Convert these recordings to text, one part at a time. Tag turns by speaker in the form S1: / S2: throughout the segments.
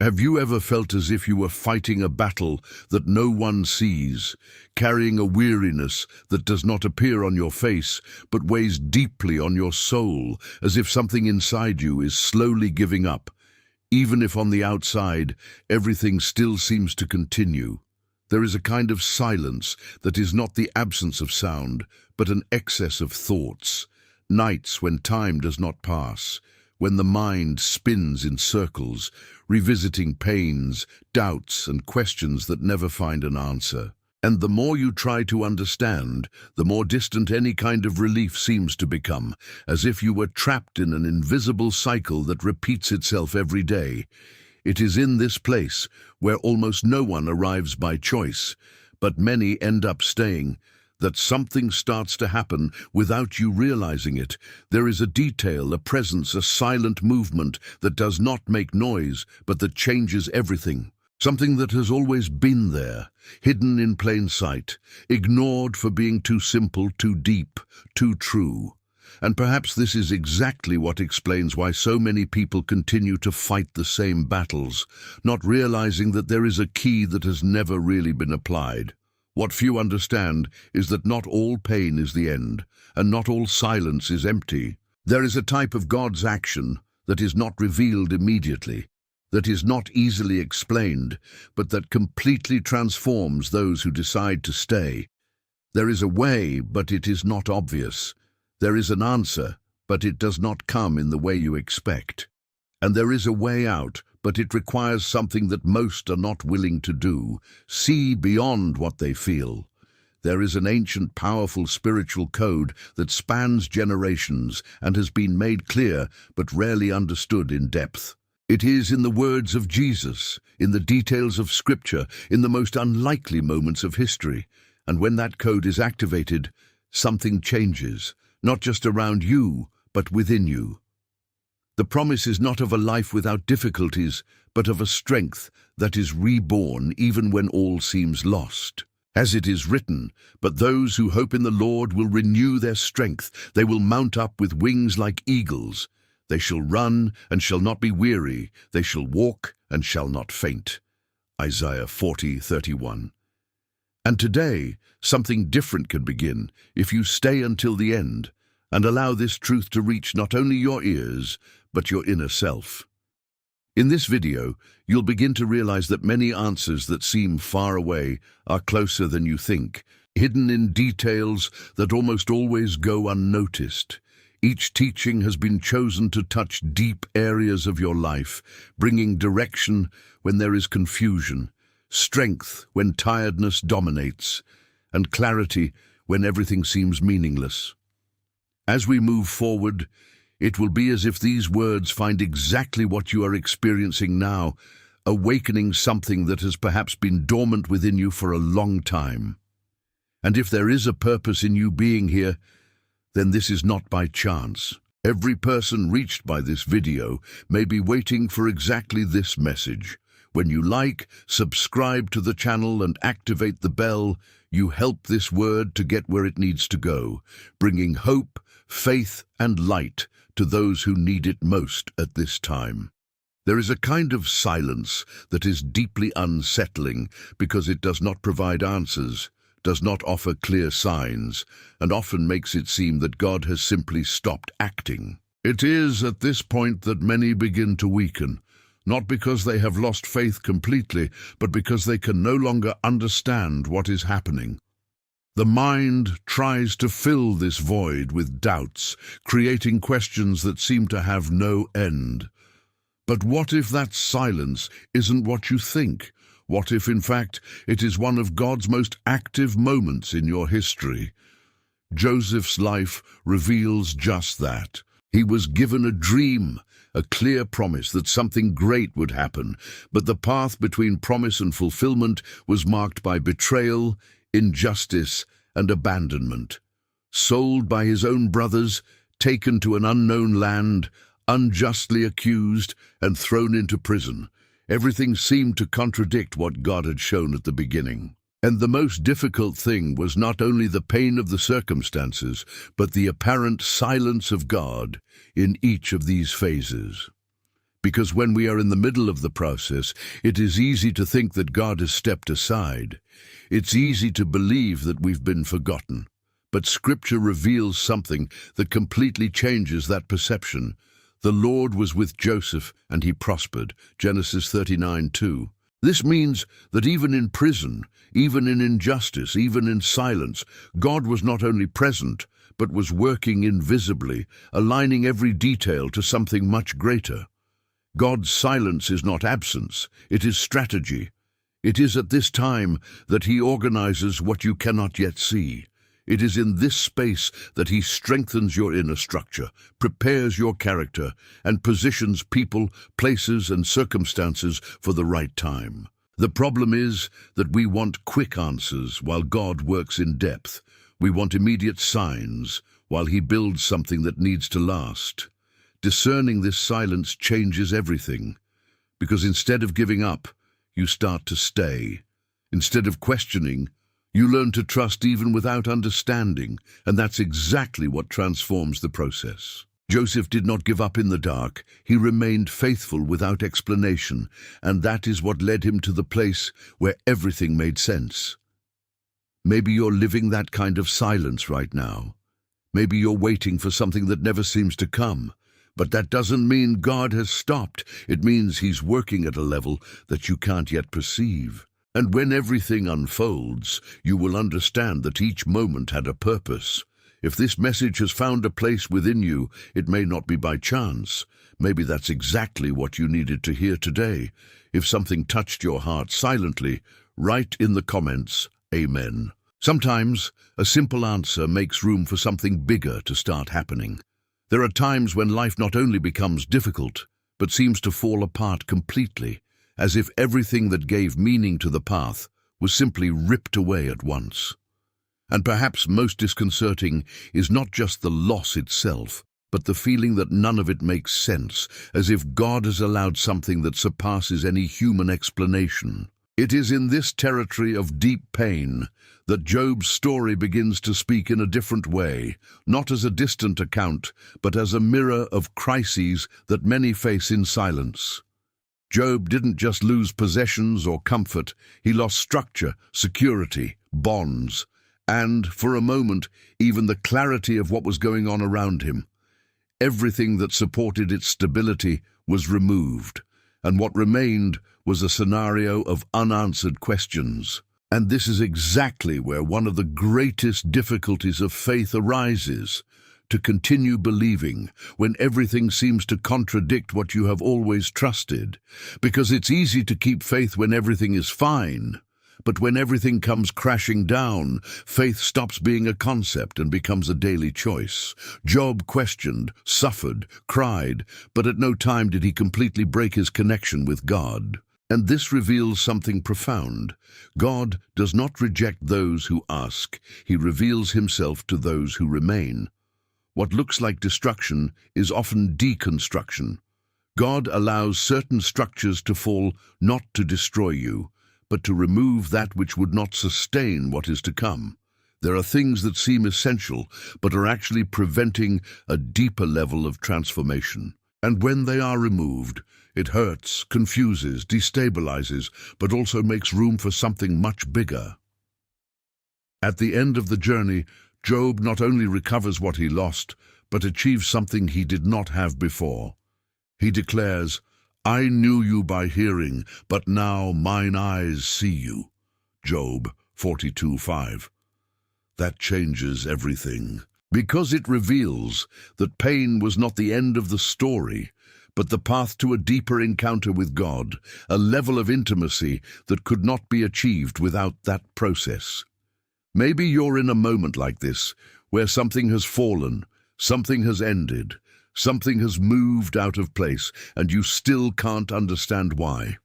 S1: Have you ever felt as if you were fighting a battle that no one sees, carrying a weariness that does not appear on your face, but weighs deeply on your soul, as if something inside you is slowly giving up, even if on the outside everything still seems to continue? There is a kind of silence that is not the absence of sound, but an excess of thoughts. Nights when time does not pass, when the mind spins in circles, revisiting pains, doubts, and questions that never find an answer. And the more you try to understand, the more distant any kind of relief seems to become, as if you were trapped in an invisible cycle that repeats itself every day. It is in this place, where almost no one arrives by choice, but many end up staying, that something starts to happen without you realizing it. There is a detail, a presence, a silent movement that does not make noise, but that changes everything. Something that has always been there, hidden in plain sight, ignored for being too simple, too deep, too true. And perhaps this is exactly what explains why so many people continue to fight the same battles, not realizing that there is a key that has never really been applied. What few understand is that not all pain is the end, and not all silence is empty. There is a type of God's action that is not revealed immediately, that is not easily explained, but that completely transforms those who decide to stay. There is a way, but it is not obvious. There is an answer, but it does not come in the way you expect. And there is a way out, but it requires something that most are not willing to do: see beyond what they feel. There is an ancient, powerful spiritual code that spans generations and has been made clear but rarely understood in depth. It is in the words of Jesus, in the details of Scripture, in the most unlikely moments of history. And when that code is activated, something changes, not just around you, but within you. The promise is not of a life without difficulties, but of a strength that is reborn even when all seems lost. As it is written, "But those who hope in the Lord will renew their strength. They will mount up with wings like eagles. They shall run and shall not be weary. They shall walk and shall not faint." Isaiah 40:31. And today, something different can begin if you stay until the end and allow this truth to reach not only your ears, but your inner self. In this video, you'll begin to realize that many answers that seem far away are closer than you think, hidden in details that almost always go unnoticed. Each teaching has been chosen to touch deep areas of your life, bringing direction when there is confusion, strength when tiredness dominates, and clarity when everything seems meaningless. As we move forward, it will be as if these words find exactly what you are experiencing now, awakening something that has perhaps been dormant within you for a long time. And if there is a purpose in you being here, then this is not by chance. Every person reached by this video may be waiting for exactly this message. When you like, subscribe to the channel and activate the bell, you help this word to get where it needs to go, bringing hope, faith, and light to those who need it most at this time. There is a kind of silence that is deeply unsettling because it does not provide answers, does not offer clear signs, and often makes it seem that God has simply stopped acting. It is at this point that many begin to weaken, not because they have lost faith completely, but because they can no longer understand what is happening. The mind tries to fill this void with doubts, creating questions that seem to have no end. But what if that silence isn't what you think? What if, in fact, it is one of God's most active moments in your history? Joseph's life reveals just that. He was given a dream, a clear promise that something great would happen, but the path between promise and fulfillment was marked by betrayal, injustice, and abandonment. Sold by his own brothers, taken to an unknown land, unjustly accused, and thrown into prison. Everything seemed to contradict what God had shown at the beginning. And the most difficult thing was not only the pain of the circumstances, but the apparent silence of God in each of these phases. Because when we are in the middle of the process, it is easy to think that God has stepped aside. It's easy to believe that we've been forgotten. But Scripture reveals something that completely changes that perception. The Lord was with Joseph, and he prospered. Genesis 39:2. This means that even in prison, even in injustice, even in silence, God was not only present, but was working invisibly, aligning every detail to something much greater. God's silence is not absence, it is strategy. It is at this time that he organizes what you cannot yet see. It is in this space that he strengthens your inner structure, prepares your character, and positions people, places, and circumstances for the right time. The problem is that we want quick answers while God works in depth. We want immediate signs while he builds something that needs to last. Discerning this silence changes everything, because instead of giving up, you start to stay. Instead of questioning, you learn to trust even without understanding, and that's exactly what transforms the process. Joseph did not give up in the dark. He remained faithful without explanation, and that is what led him to the place where everything made sense. Maybe you're living that kind of silence right now. Maybe you're waiting for something that never seems to come. But that doesn't mean God has stopped. It means he's working at a level that you can't yet perceive. And when everything unfolds, you will understand that each moment had a purpose. If this message has found a place within you, it may not be by chance. Maybe that's exactly what you needed to hear today. If something touched your heart silently, write in the comments, Amen. Sometimes, a simple answer makes room for something bigger to start happening. There are times when life not only becomes difficult, but seems to fall apart completely, as if everything that gave meaning to the path was simply ripped away at once. And perhaps most disconcerting is not just the loss itself, but the feeling that none of it makes sense, as if God has allowed something that surpasses any human explanation. It is in this territory of deep pain that Job's story begins to speak in a different way, not as a distant account, but as a mirror of crises that many face in silence. Job didn't just lose possessions or comfort, he lost structure, security, bonds, and, for a moment, even the clarity of what was going on around him. Everything that supported its stability was removed, and what remained was a scenario of unanswered questions. And this is exactly where one of the greatest difficulties of faith arises: to continue believing when everything seems to contradict what you have always trusted. Because it's easy to keep faith when everything is fine, but when everything comes crashing down, faith stops being a concept and becomes a daily choice. Job questioned, suffered, cried, but at no time did he completely break his connection with God. And this reveals something profound. God does not reject those who ask. He reveals himself to those who remain. What looks like destruction is often deconstruction. God allows certain structures to fall not to destroy you, but to remove that which would not sustain what is to come. There are things that seem essential, but are actually preventing a deeper level of transformation. And when they are removed, it hurts, confuses, destabilizes, but also makes room for something much bigger. At the end of the journey, Job not only recovers what he lost, but achieves something he did not have before. He declares, "I knew you by hearing, but now mine eyes see you." Job 42:5. That changes everything, because it reveals that pain was not the end of the story, but the path to a deeper encounter with God, a level of intimacy that could not be achieved without that process. Maybe you're in a moment like this, where something has fallen, something has ended, something has moved out of place, and you still can't understand why.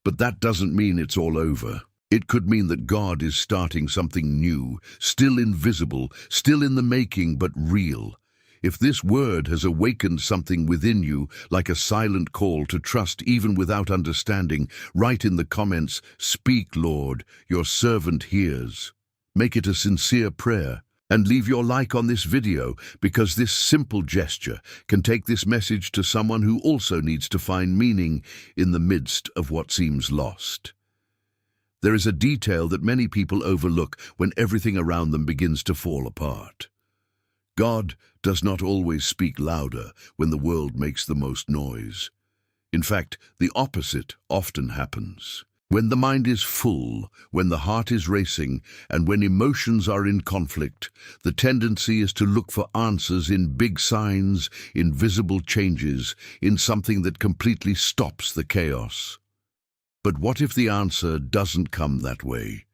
S1: But that doesn't mean it's all over. It could mean that God is starting something new, still invisible, still in the making, but real. If this word has awakened something within you, like a silent call to trust even without understanding, write in the comments, "Speak, Lord, your servant hears." Make it a sincere prayer. And leave your like on this video, because this simple gesture can take this message to someone who also needs to find meaning in the midst of what seems lost. There is a detail that many people overlook when everything around them begins to fall apart. God does not always speak louder when the world makes the most noise. In fact, the opposite often happens. When the mind is full, when the heart is racing, and when emotions are in conflict, the tendency is to look for answers in big signs, in visible changes, in something that completely stops the chaos. But what if the answer doesn't come that way?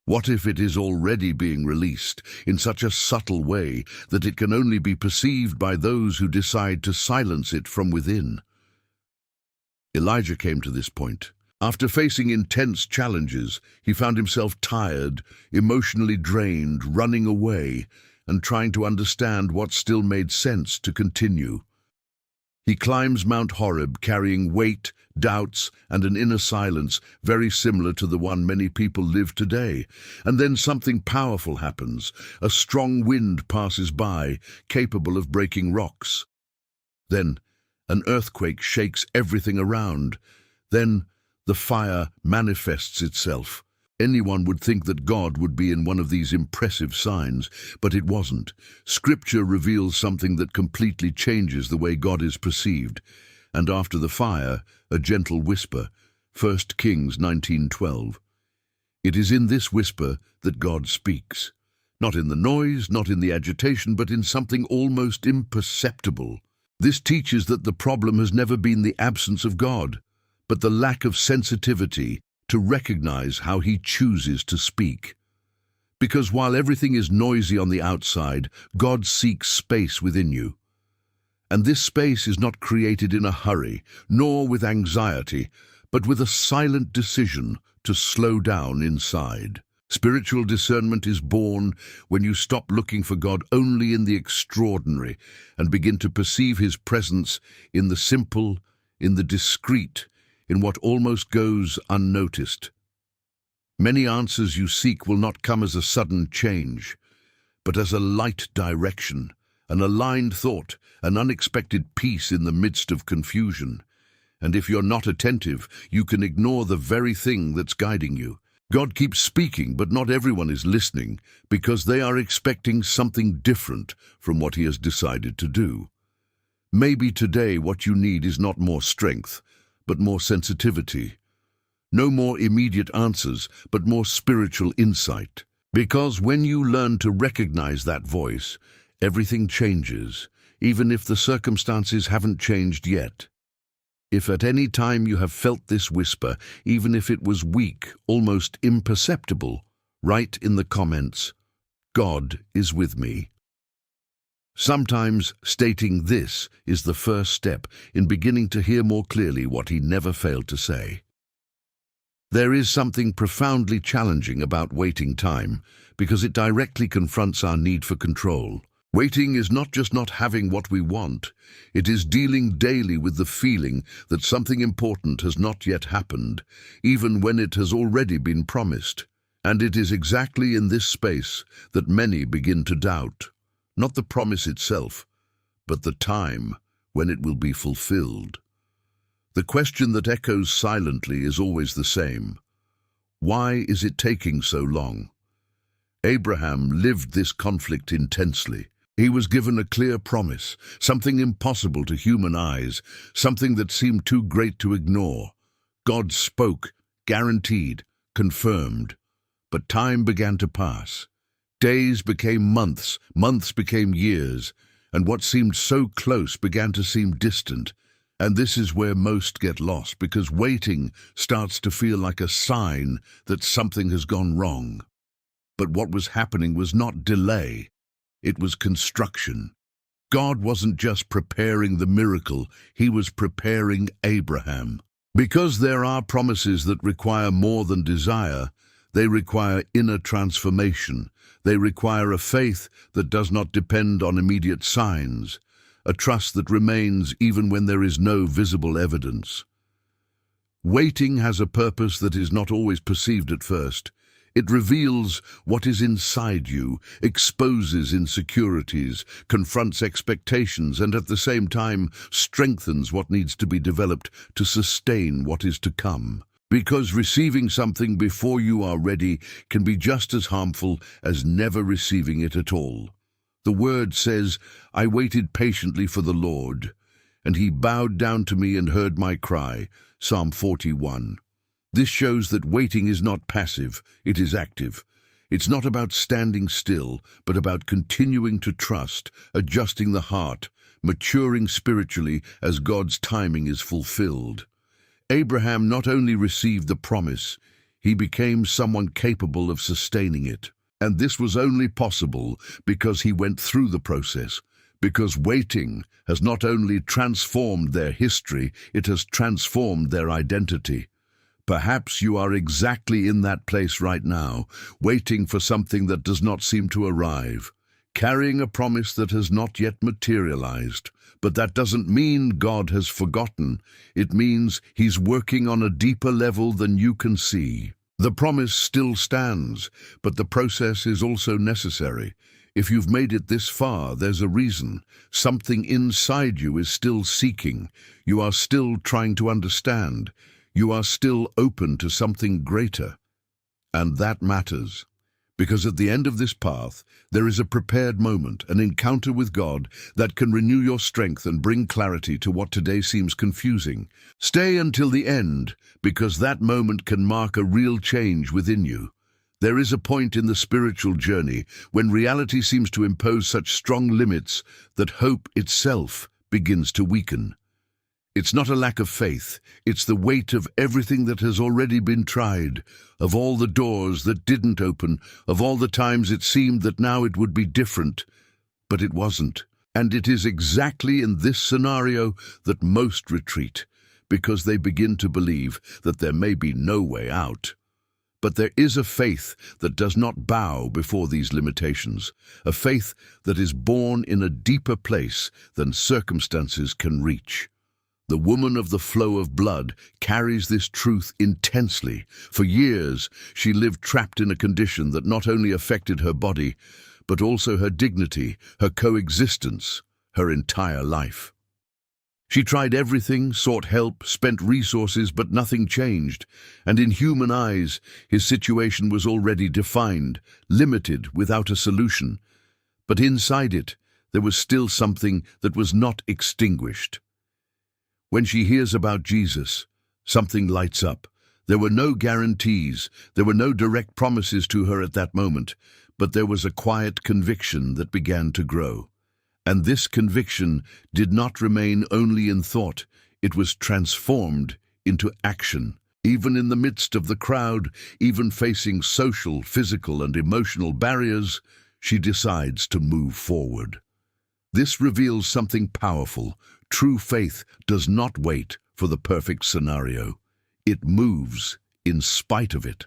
S1: What if it is already being released in such a subtle way that it can only be perceived by those who decide to silence it from within? Elijah came to this point. After facing intense challenges, he found himself tired, emotionally drained, running away, and trying to understand what still made sense to continue. He climbs Mount Horeb carrying weight, doubts, and an inner silence very similar to the one many people live today. And then something powerful happens. A strong wind passes by, capable of breaking rocks. Then an earthquake shakes everything around. Then the fire manifests itself. Anyone would think that God would be in one of these impressive signs, but it wasn't. Scripture reveals something that completely changes the way God is perceived. And after the fire, a gentle whisper, 1 Kings 19:12. It is in this whisper that God speaks. Not in the noise, not in the agitation, but in something almost imperceptible. This teaches that the problem has never been the absence of God, but the lack of sensitivity to recognize how He chooses to speak. Because while everything is noisy on the outside, God seeks space within you. And this space is not created in a hurry, nor with anxiety, but with a silent decision to slow down inside. Spiritual discernment is born when you stop looking for God only in the extraordinary and begin to perceive His presence in the simple, in the discreet, in what almost goes unnoticed. Many answers you seek will not come as a sudden change, but as a light direction, an aligned thought, an unexpected peace in the midst of confusion. And if you're not attentive, you can ignore the very thing that's guiding you. God keeps speaking, but not everyone is listening because they are expecting something different from what He has decided to do. Maybe today what you need is not more strength, but more sensitivity. No more immediate answers, but more spiritual insight. Because when you learn to recognize that voice, everything changes, even if the circumstances haven't changed yet. If at any time you have felt this whisper, even if it was weak, almost imperceptible, write in the comments, "God is with me." Sometimes stating this is the first step in beginning to hear more clearly what He never failed to say. There is something profoundly challenging about waiting time because it directly confronts our need for control. Waiting is not just not having what we want, it is dealing daily with the feeling that something important has not yet happened, even when it has already been promised. And it is exactly in this space that many begin to doubt. Not the promise itself, but the time when it will be fulfilled. The question that echoes silently is always the same. Why is it taking so long? Abraham lived this conflict intensely. He was given a clear promise, something impossible to human eyes, something that seemed too great to ignore. God spoke, guaranteed, confirmed. But time began to pass. Days became months, months became years, and what seemed so close began to seem distant. And this is where most get lost, because waiting starts to feel like a sign that something has gone wrong. But what was happening was not delay, it was construction. God wasn't just preparing the miracle, He was preparing Abraham. Because there are promises that require more than desire, they require inner transformation. They require a faith that does not depend on immediate signs, a trust that remains even when there is no visible evidence. Waiting has a purpose that is not always perceived at first. It reveals what is inside you, exposes insecurities, confronts expectations, and at the same time strengthens what needs to be developed to sustain what is to come. Because receiving something before you are ready can be just as harmful as never receiving it at all. The word says, "I waited patiently for the Lord, and he bowed down to me and heard my cry." Psalm 41. This shows that waiting is not passive, it is active. It's not about standing still, but about continuing to trust, adjusting the heart, maturing spiritually as God's timing is fulfilled. Abraham not only received the promise, he became someone capable of sustaining it. And this was only possible because he went through the process, because waiting has not only transformed their history, it has transformed their identity. Perhaps you are exactly in that place right now, waiting for something that does not seem to arrive, carrying a promise that has not yet materialized. But that doesn't mean God has forgotten. It means He's working on a deeper level than you can see. The promise still stands, but the process is also necessary. If you've made it this far, there's a reason. Something inside you is still seeking. You are still trying to understand. You are still open to something greater. And that matters. Because at the end of this path, there is a prepared moment, an encounter with God that can renew your strength and bring clarity to what today seems confusing. Stay until the end, because that moment can mark a real change within you. There is a point in the spiritual journey when reality seems to impose such strong limits that hope itself begins to weaken. It's not a lack of faith, it's the weight of everything that has already been tried, of all the doors that didn't open, of all the times it seemed that now it would be different, but it wasn't. And it is exactly in this scenario that most retreat, because they begin to believe that there may be no way out. But there is a faith that does not bow before these limitations, a faith that is born in a deeper place than circumstances can reach. The woman of the flow of blood carries this truth intensely. For years, she lived trapped in a condition that not only affected her body, but also her dignity, her coexistence, her entire life. She tried everything, sought help, spent resources, but nothing changed. And in human eyes, his situation was already defined, limited, without a solution. But inside it, there was still something that was not extinguished. When she hears about Jesus, something lights up. There were no guarantees, there were no direct promises to her at that moment, but there was a quiet conviction that began to grow. And this conviction did not remain only in thought, it was transformed into action. Even in the midst of the crowd, even facing social, physical, and emotional barriers, she decides to move forward. This reveals something powerful. True faith does not wait for the perfect scenario. It moves in spite of it.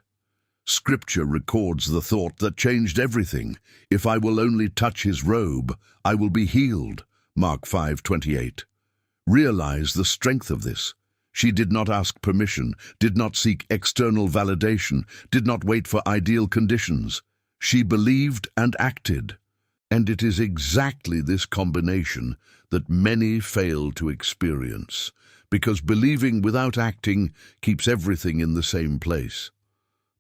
S1: Scripture records the thought that changed everything. If I will only touch his robe, I will be healed. Mark 5:28. Realize the strength of this. She did not ask permission, did not seek external validation, did not wait for ideal conditions. She believed and acted. And it is exactly this combination that many fail to experience, because believing without acting keeps everything in the same place.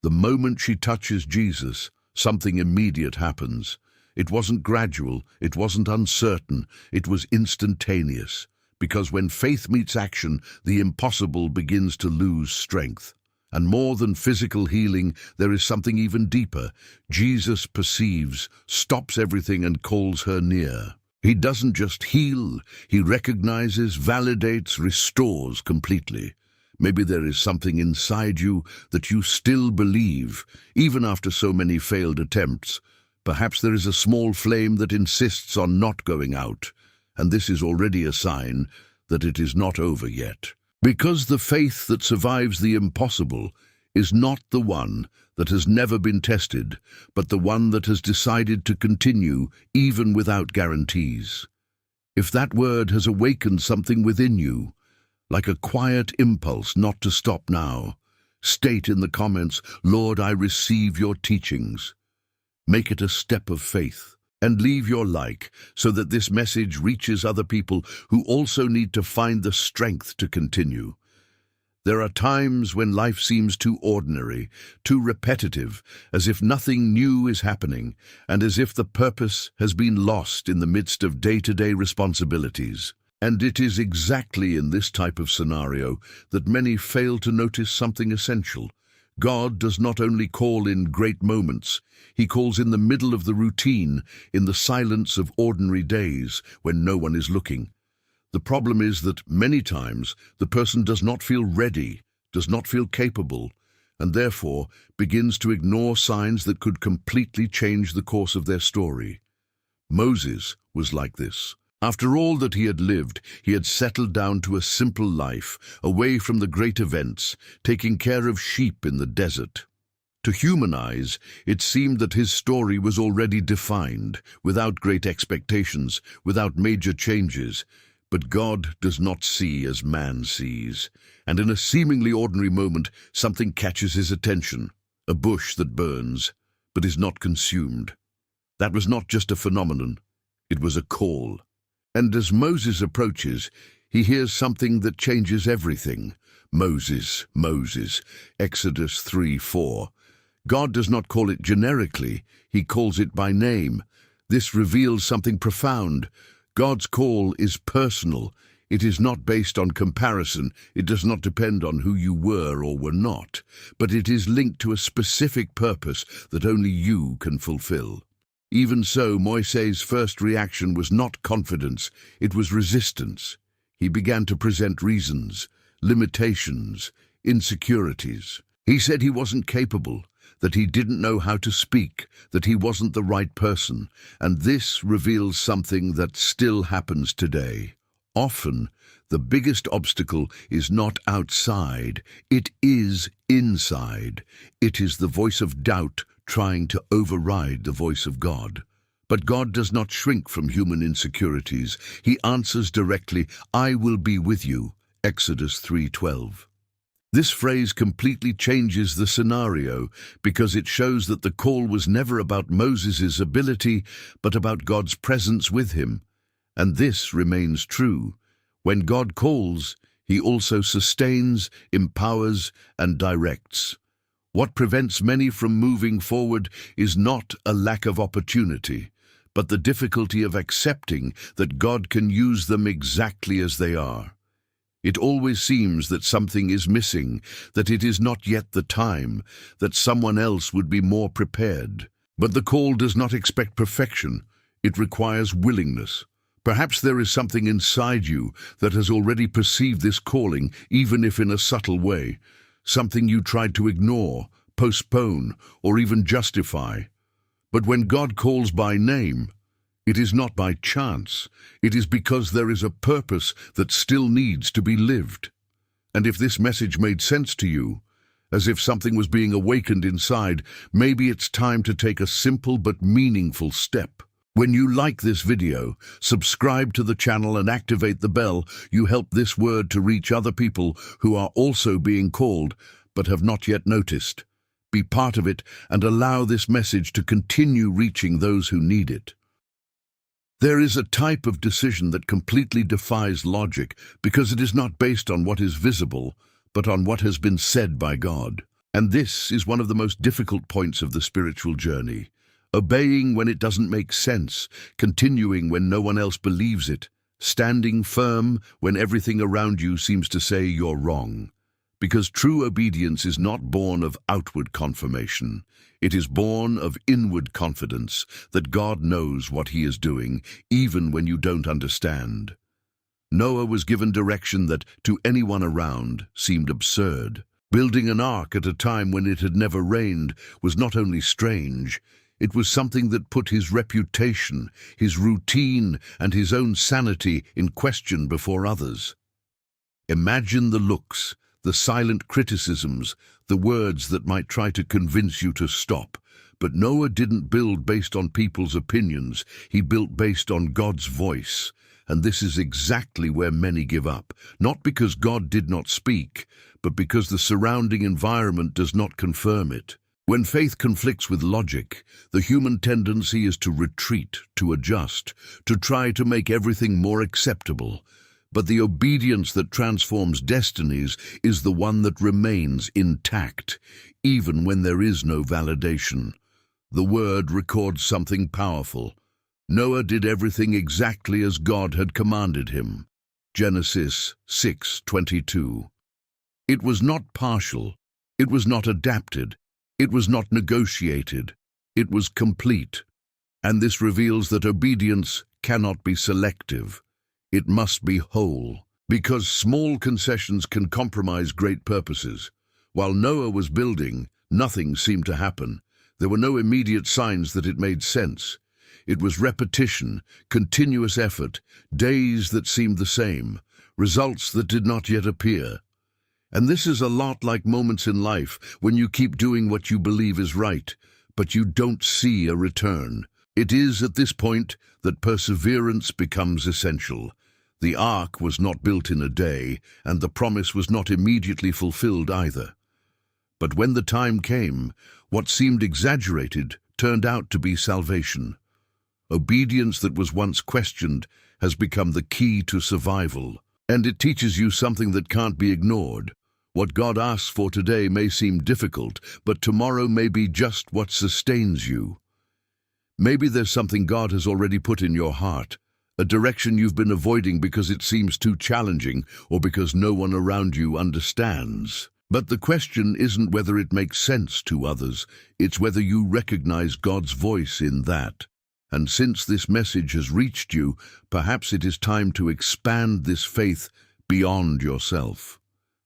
S1: The moment she touches Jesus, something immediate happens. It wasn't gradual, it wasn't uncertain, it was instantaneous, because when faith meets action, the impossible begins to lose strength. And more than physical healing, there is something even deeper. Jesus perceives, stops everything, and calls her near. He doesn't just heal, he recognizes, validates, restores completely. Maybe there is something inside you that you still believe, even after so many failed attempts. Perhaps there is a small flame that insists on not going out, and this is already a sign that it is not over yet. Because the faith that survives the impossible is not the one that has never been tested, but the one that has decided to continue even without guarantees. If that word has awakened something within you, like a quiet impulse not to stop now, State in the comments, "Lord, I receive your teachings." Make it a step of faith. And leave your like so that this message reaches other people who also need to find the strength to continue. There are times when life seems too ordinary, too repetitive, as if nothing new is happening, and as if the purpose has been lost in the midst of day-to-day responsibilities. And it is exactly in this type of scenario that many fail to notice something essential. God does not only call in great moments, he calls in the middle of the routine, in the silence of ordinary days when no one is looking. The problem is that many times the person does not feel ready, does not feel capable, and therefore begins to ignore signs that could completely change the course of their story. Moses was like this. After all that he had lived, he had settled down to a simple life, away from the great events, taking care of sheep in the desert. To human eyes, it seemed that his story was already defined, without great expectations, without major changes. But God does not see as man sees, and in a seemingly ordinary moment, something catches his attention, a bush that burns, but is not consumed. That was not just a phenomenon, it was a call. And as Moses approaches, he hears something that changes everything. Moses, Moses, Exodus 3:4. God does not call it generically, he calls it by name. This reveals something profound. God's call is personal. It is not based on comparison. It does not depend on who you were or were not, but it is linked to a specific purpose that only you can fulfill. Even so, Moises' first reaction was not confidence, it was resistance. He began to present reasons, limitations, insecurities. He said he wasn't capable, that he didn't know how to speak, that he wasn't the right person, and this reveals something that still happens today. Often, the biggest obstacle is not outside, it is inside. It is the voice of doubt trying to override the voice of God. But God does not shrink from human insecurities. He answers directly, "I will be with you," Exodus 3:12. This phrase completely changes the scenario because it shows that the call was never about Moses' ability, but about God's presence with him. And this remains true. When God calls, he also sustains, empowers, and directs. What prevents many from moving forward is not a lack of opportunity, but the difficulty of accepting that God can use them exactly as they are. It always seems that something is missing, that it is not yet the time, that someone else would be more prepared. But the call does not expect perfection. It requires willingness. Perhaps there is something inside you that has already perceived this calling, even if in a subtle way. Something you tried to ignore, postpone, or even justify. But when God calls by name, it is not by chance. It is because there is a purpose that still needs to be lived. And if this message made sense to you, as if something was being awakened inside, maybe it's time to take a simple but meaningful step. When you like this video, subscribe to the channel and activate the bell, you help this word to reach other people who are also being called but have not yet noticed. Be part of it and allow this message to continue reaching those who need it. There is a type of decision that completely defies logic because it is not based on what is visible, but on what has been said by God. And this is one of the most difficult points of the spiritual journey. Obeying when it doesn't make sense, continuing when no one else believes it, standing firm when everything around you seems to say you're wrong. Because true obedience is not born of outward confirmation. It is born of inward confidence that God knows what he is doing, even when you don't understand. Noah was given direction that, to anyone around, seemed absurd. Building an ark at a time when it had never rained was not only strange, it was something that put his reputation, his routine, and his own sanity in question before others. Imagine the looks, the silent criticisms, the words that might try to convince you to stop. But Noah didn't build based on people's opinions, he built based on God's voice. And this is exactly where many give up, not because God did not speak, but because the surrounding environment does not confirm it. When faith conflicts with logic, the human tendency is to retreat, to adjust, to try to make everything more acceptable. But the obedience that transforms destinies is the one that remains intact, even when there is no validation. The Word records something powerful. Noah did everything exactly as God had commanded him. Genesis 6:22. It was not partial. It was not adapted. It was not negotiated. It was complete. And this reveals that obedience cannot be selective. It must be whole. Because small concessions can compromise great purposes. While Noah was building, nothing seemed to happen. There were no immediate signs that it made sense. It was repetition, continuous effort, days that seemed the same, results that did not yet appear. And this is a lot like moments in life when you keep doing what you believe is right, but you don't see a return. It is at this point that perseverance becomes essential. The ark was not built in a day, and the promise was not immediately fulfilled either. But when the time came, what seemed exaggerated turned out to be salvation. Obedience that was once questioned has become the key to survival. And it teaches you something that can't be ignored. What God asks for today may seem difficult, but tomorrow may be just what sustains you. Maybe there's something God has already put in your heart, a direction you've been avoiding because it seems too challenging or because no one around you understands. But the question isn't whether it makes sense to others, it's whether you recognize God's voice in that. And since this message has reached you, perhaps it is time to expand this faith beyond yourself.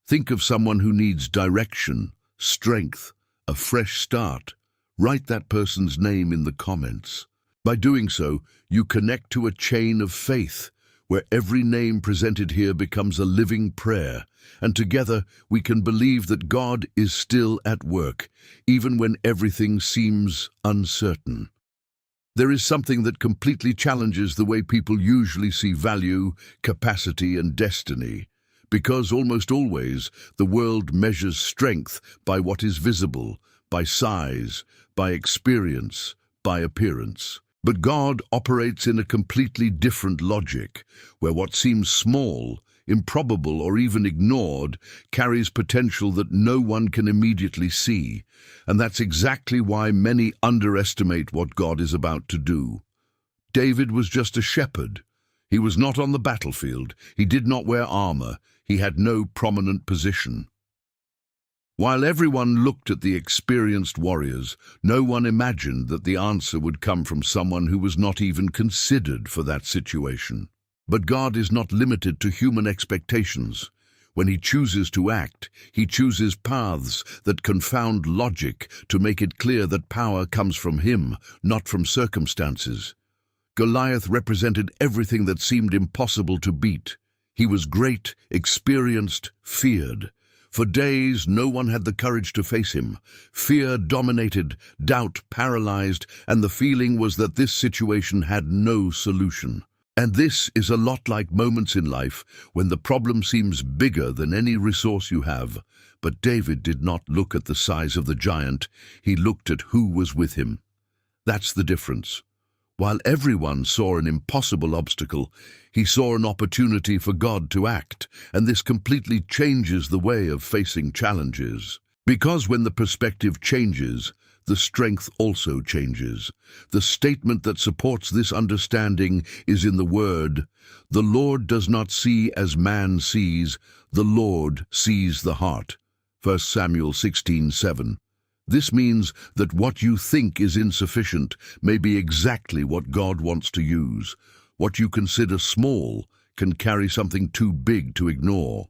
S1: Think of someone who needs direction, strength, a fresh start. Write that person's name in the comments. By doing so, you connect to a chain of faith, where every name presented here becomes a living prayer, and together we can believe that God is still at work, even when everything seems uncertain. There is something that completely challenges the way people usually see value, capacity, and destiny, because almost always the world measures strength by what is visible, by size, by experience, by appearance. But God operates in a completely different logic, where what seems small, improbable, or even ignored carries potential that no one can immediately see. And that's exactly why many underestimate what God is about to do. David was just a shepherd. He was not on the battlefield. He did not wear armor. He had no prominent position. While everyone looked at the experienced warriors, no one imagined that the answer would come from someone who was not even considered for that situation. But God is not limited to human expectations. When he chooses to act, he chooses paths that confound logic to make it clear that power comes from him, not from circumstances. Goliath represented everything that seemed impossible to beat. He was great, experienced, feared. For days, no one had the courage to face him. Fear dominated, doubt paralyzed, and the feeling was that this situation had no solution. And this is a lot like moments in life when the problem seems bigger than any resource you have. But David did not look at the size of the giant. He looked at who was with him. That's the difference. While everyone saw an impossible obstacle, he saw an opportunity for God to act, and this completely changes the way of facing challenges. Because when the perspective changes, the strength also changes. The statement that supports this understanding is in the word, "The Lord does not see as man sees, the Lord sees the heart." 1 Samuel 16:7. This means that what you think is insufficient may be exactly what God wants to use. What you consider small can carry something too big to ignore.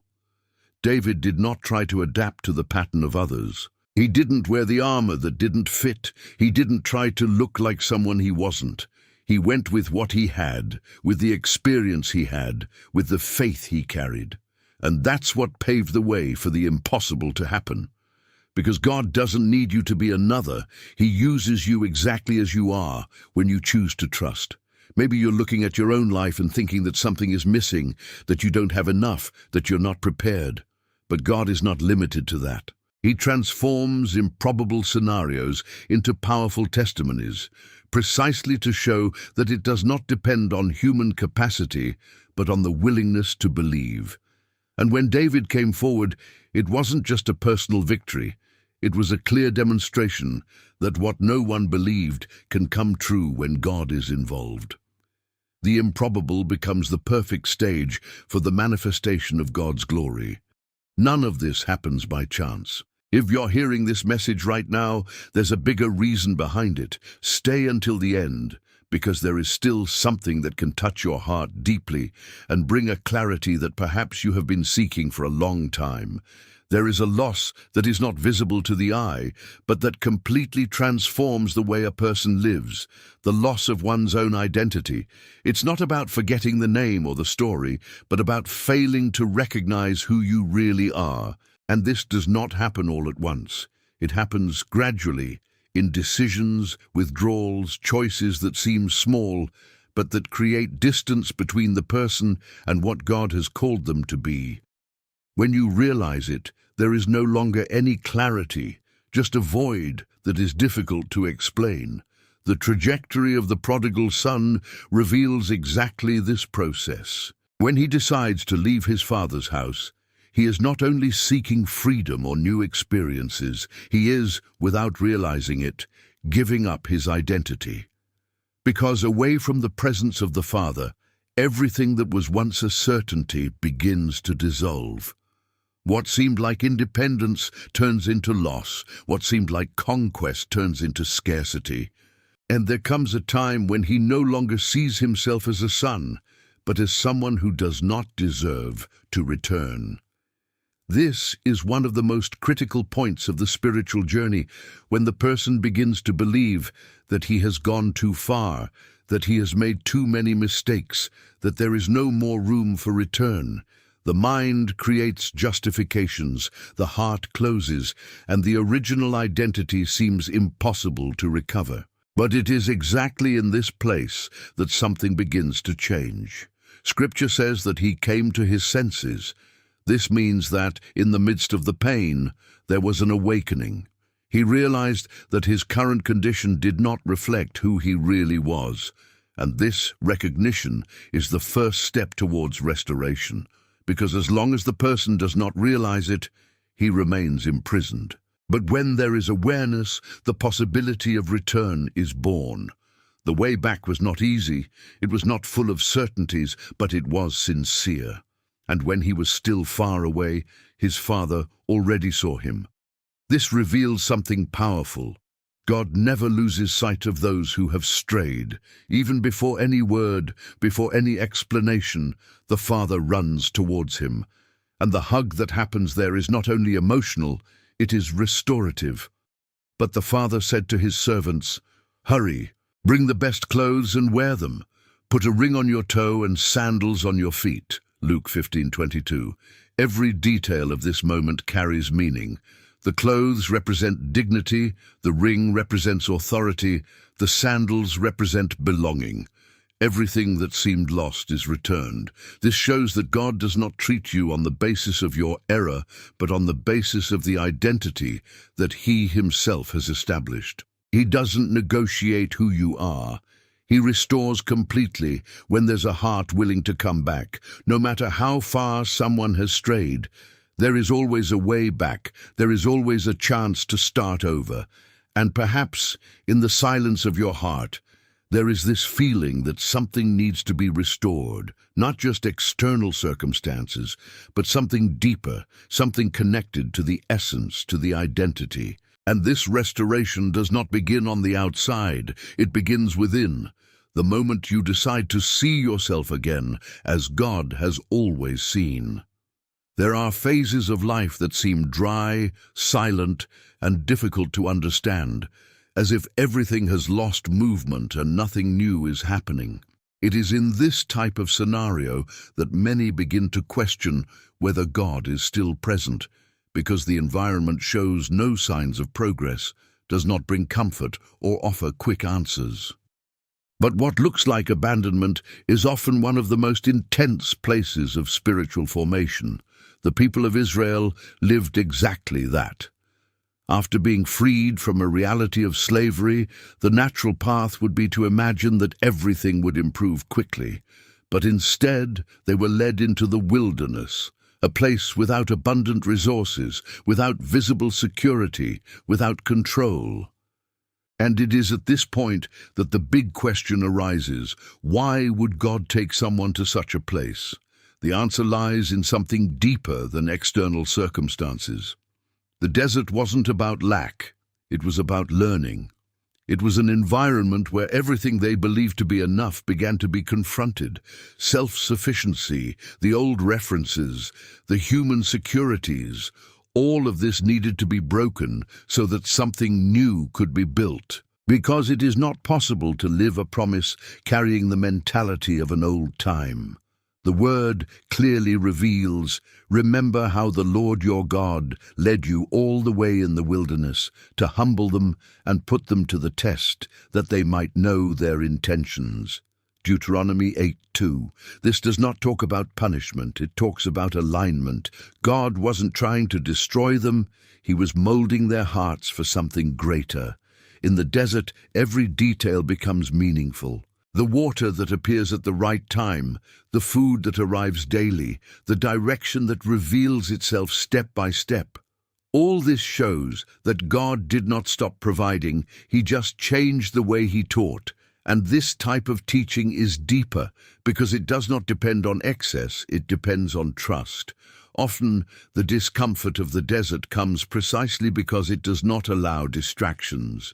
S1: David did not try to adapt to the pattern of others. He didn't wear the armor that didn't fit. He didn't try to look like someone he wasn't. He went with what he had, with the experience he had, with the faith he carried. And that's what paved the way for the impossible to happen. Because God doesn't need you to be another. He uses you exactly as you are when you choose to trust. Maybe you're looking at your own life and thinking that something is missing, that you don't have enough, that you're not prepared. But God is not limited to that. He transforms improbable scenarios into powerful testimonies, precisely to show that it does not depend on human capacity, but on the willingness to believe. And when David came forward, it wasn't just a personal victory. It was a clear demonstration that what no one believed can come true when God is involved. The improbable becomes the perfect stage for the manifestation of God's glory. None of this happens by chance. If you're hearing this message right now, there's a bigger reason behind it. Stay until the end, because there is still something that can touch your heart deeply and bring a clarity that perhaps you have been seeking for a long time. There is a loss that is not visible to the eye, but that completely transforms the way a person lives, the loss of one's own identity. It's not about forgetting the name or the story, but about failing to recognize who you really are. And this does not happen all at once. It happens gradually, in decisions, withdrawals, choices that seem small, but that create distance between the person and what God has called them to be. When you realize it, there is no longer any clarity, just a void that is difficult to explain. The trajectory of the prodigal son reveals exactly this process. When he decides to leave his father's house, he is not only seeking freedom or new experiences, he is, without realizing it, giving up his identity. Because away from the presence of the Father, everything that was once a certainty begins to dissolve. What seemed like independence turns into loss. What seemed like conquest turns into scarcity. And there comes a time when he no longer sees himself as a son, but as someone who does not deserve to return. This is one of the most critical points of the spiritual journey, when the person begins to believe that he has gone too far, that he has made too many mistakes, that there is no more room for return. The mind creates justifications, the heart closes, and the original identity seems impossible to recover. But it is exactly in this place that something begins to change. Scripture says that he came to his senses. This means that, in the midst of the pain, there was an awakening. He realized that his current condition did not reflect who he really was, and this recognition is the first step towards restoration. Because as long as the person does not realize it, he remains imprisoned. But when there is awareness, the possibility of return is born. The way back was not easy, it was not full of certainties, but it was sincere. And when he was still far away, his father already saw him. This reveals something powerful. God never loses sight of those who have strayed. Even before any word, before any explanation, the Father runs towards him. And the hug that happens there is not only emotional, it is restorative. But the Father said to his servants, "Hurry, bring the best clothes and wear them. Put a ring on your toe and sandals on your feet." Luke 15:22. Every detail of this moment carries meaning. The clothes represent dignity, the ring represents authority, the sandals represent belonging. Everything that seemed lost is returned. This shows that God does not treat you on the basis of your error, but on the basis of the identity that He Himself has established. He doesn't negotiate who you are. He restores completely when there's a heart willing to come back. No matter how far someone has strayed, there is always a way back. There is always a chance to start over. And perhaps, in the silence of your heart, there is this feeling that something needs to be restored, not just external circumstances, but something deeper, something connected to the essence, to the identity. And this restoration does not begin on the outside, it begins within. The moment you decide to see yourself again as God has always seen. There are phases of life that seem dry, silent, and difficult to understand, as if everything has lost movement and nothing new is happening. It is in this type of scenario that many begin to question whether God is still present, because the environment shows no signs of progress, does not bring comfort, or offer quick answers. But what looks like abandonment is often one of the most intense places of spiritual formation. The people of Israel lived exactly that. After being freed from a reality of slavery, the natural path would be to imagine that everything would improve quickly. But instead, they were led into the wilderness, a place without abundant resources, without visible security, without control. And it is at this point that the big question arises: why would God take someone to such a place? The answer lies in something deeper than external circumstances. The desert wasn't about lack, it was about learning. It was an environment where everything they believed to be enough began to be confronted. Self-sufficiency, the old references, the human securities, all of this needed to be broken so that something new could be built. Because it is not possible to live a promise carrying the mentality of an old time. The word clearly reveals, remember how the Lord your God led you all the way in the wilderness to humble them and put them to the test, that they might know their intentions. Deuteronomy 8:2. This does not talk about punishment, it talks about alignment. God wasn't trying to destroy them, he was molding their hearts for something greater. In the desert, every detail becomes meaningful. The water that appears at the right time, the food that arrives daily, the direction that reveals itself step by step. All this shows that God did not stop providing, he just changed the way he taught. And this type of teaching is deeper because it does not depend on excess, it depends on trust. Often, the discomfort of the desert comes precisely because it does not allow distractions.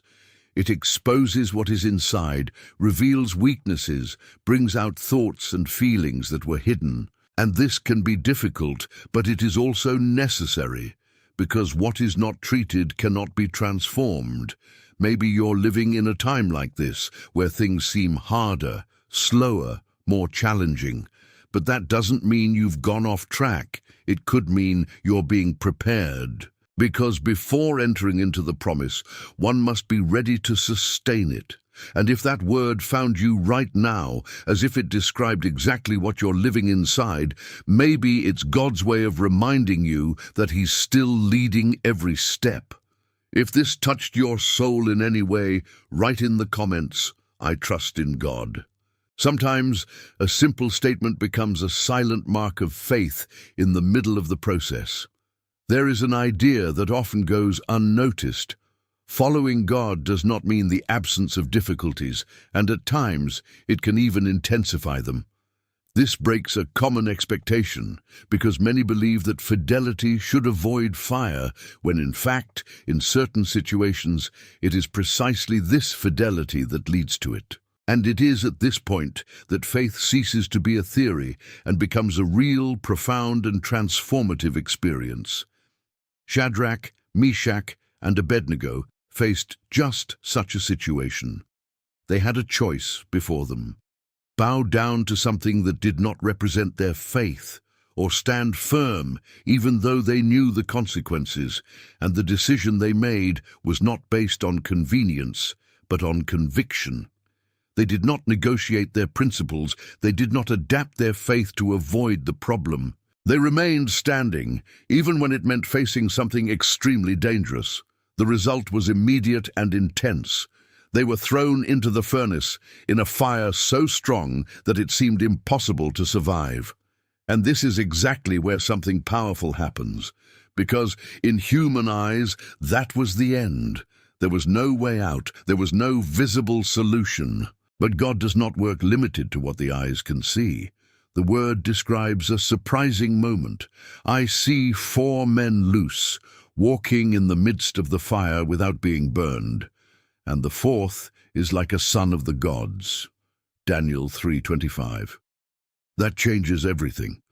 S1: It exposes what is inside, reveals weaknesses, brings out thoughts and feelings that were hidden. And this can be difficult, but it is also necessary, because what is not treated cannot be transformed. Maybe you're living in a time like this, where things seem harder, slower, more challenging. But that doesn't mean you've gone off track. It could mean you're being prepared. Because before entering into the promise, one must be ready to sustain it. And if that word found you right now, as if it described exactly what you're living inside, maybe it's God's way of reminding you that he's still leading every step. If this touched your soul in any way, write in the comments, I trust in God. Sometimes a simple statement becomes a silent mark of faith in the middle of the process. There is an idea that often goes unnoticed. Following God does not mean the absence of difficulties, and at times it can even intensify them. This breaks a common expectation, because many believe that fidelity should avoid fire, when in fact, in certain situations, it is precisely this fidelity that leads to it. And it is at this point that faith ceases to be a theory and becomes a real, profound, and transformative experience. Shadrach, Meshach, and Abednego faced just such a situation. They had a choice before them: bow down to something that did not represent their faith, or stand firm even though they knew the consequences, and the decision they made was not based on convenience, but on conviction. They did not negotiate their principles, they did not adapt their faith to avoid the problem. They remained standing, even when it meant facing something extremely dangerous. The result was immediate and intense. They were thrown into the furnace, in a fire so strong that it seemed impossible to survive. And this is exactly where something powerful happens, because in human eyes, that was the end. There was no way out, there was no visible solution. But God does not work limited to what the eyes can see. The word describes a surprising moment. I see 4 men loose, walking in the midst of the fire without being burned. And the 4th is like a son of the gods. Daniel 3:25. That changes everything.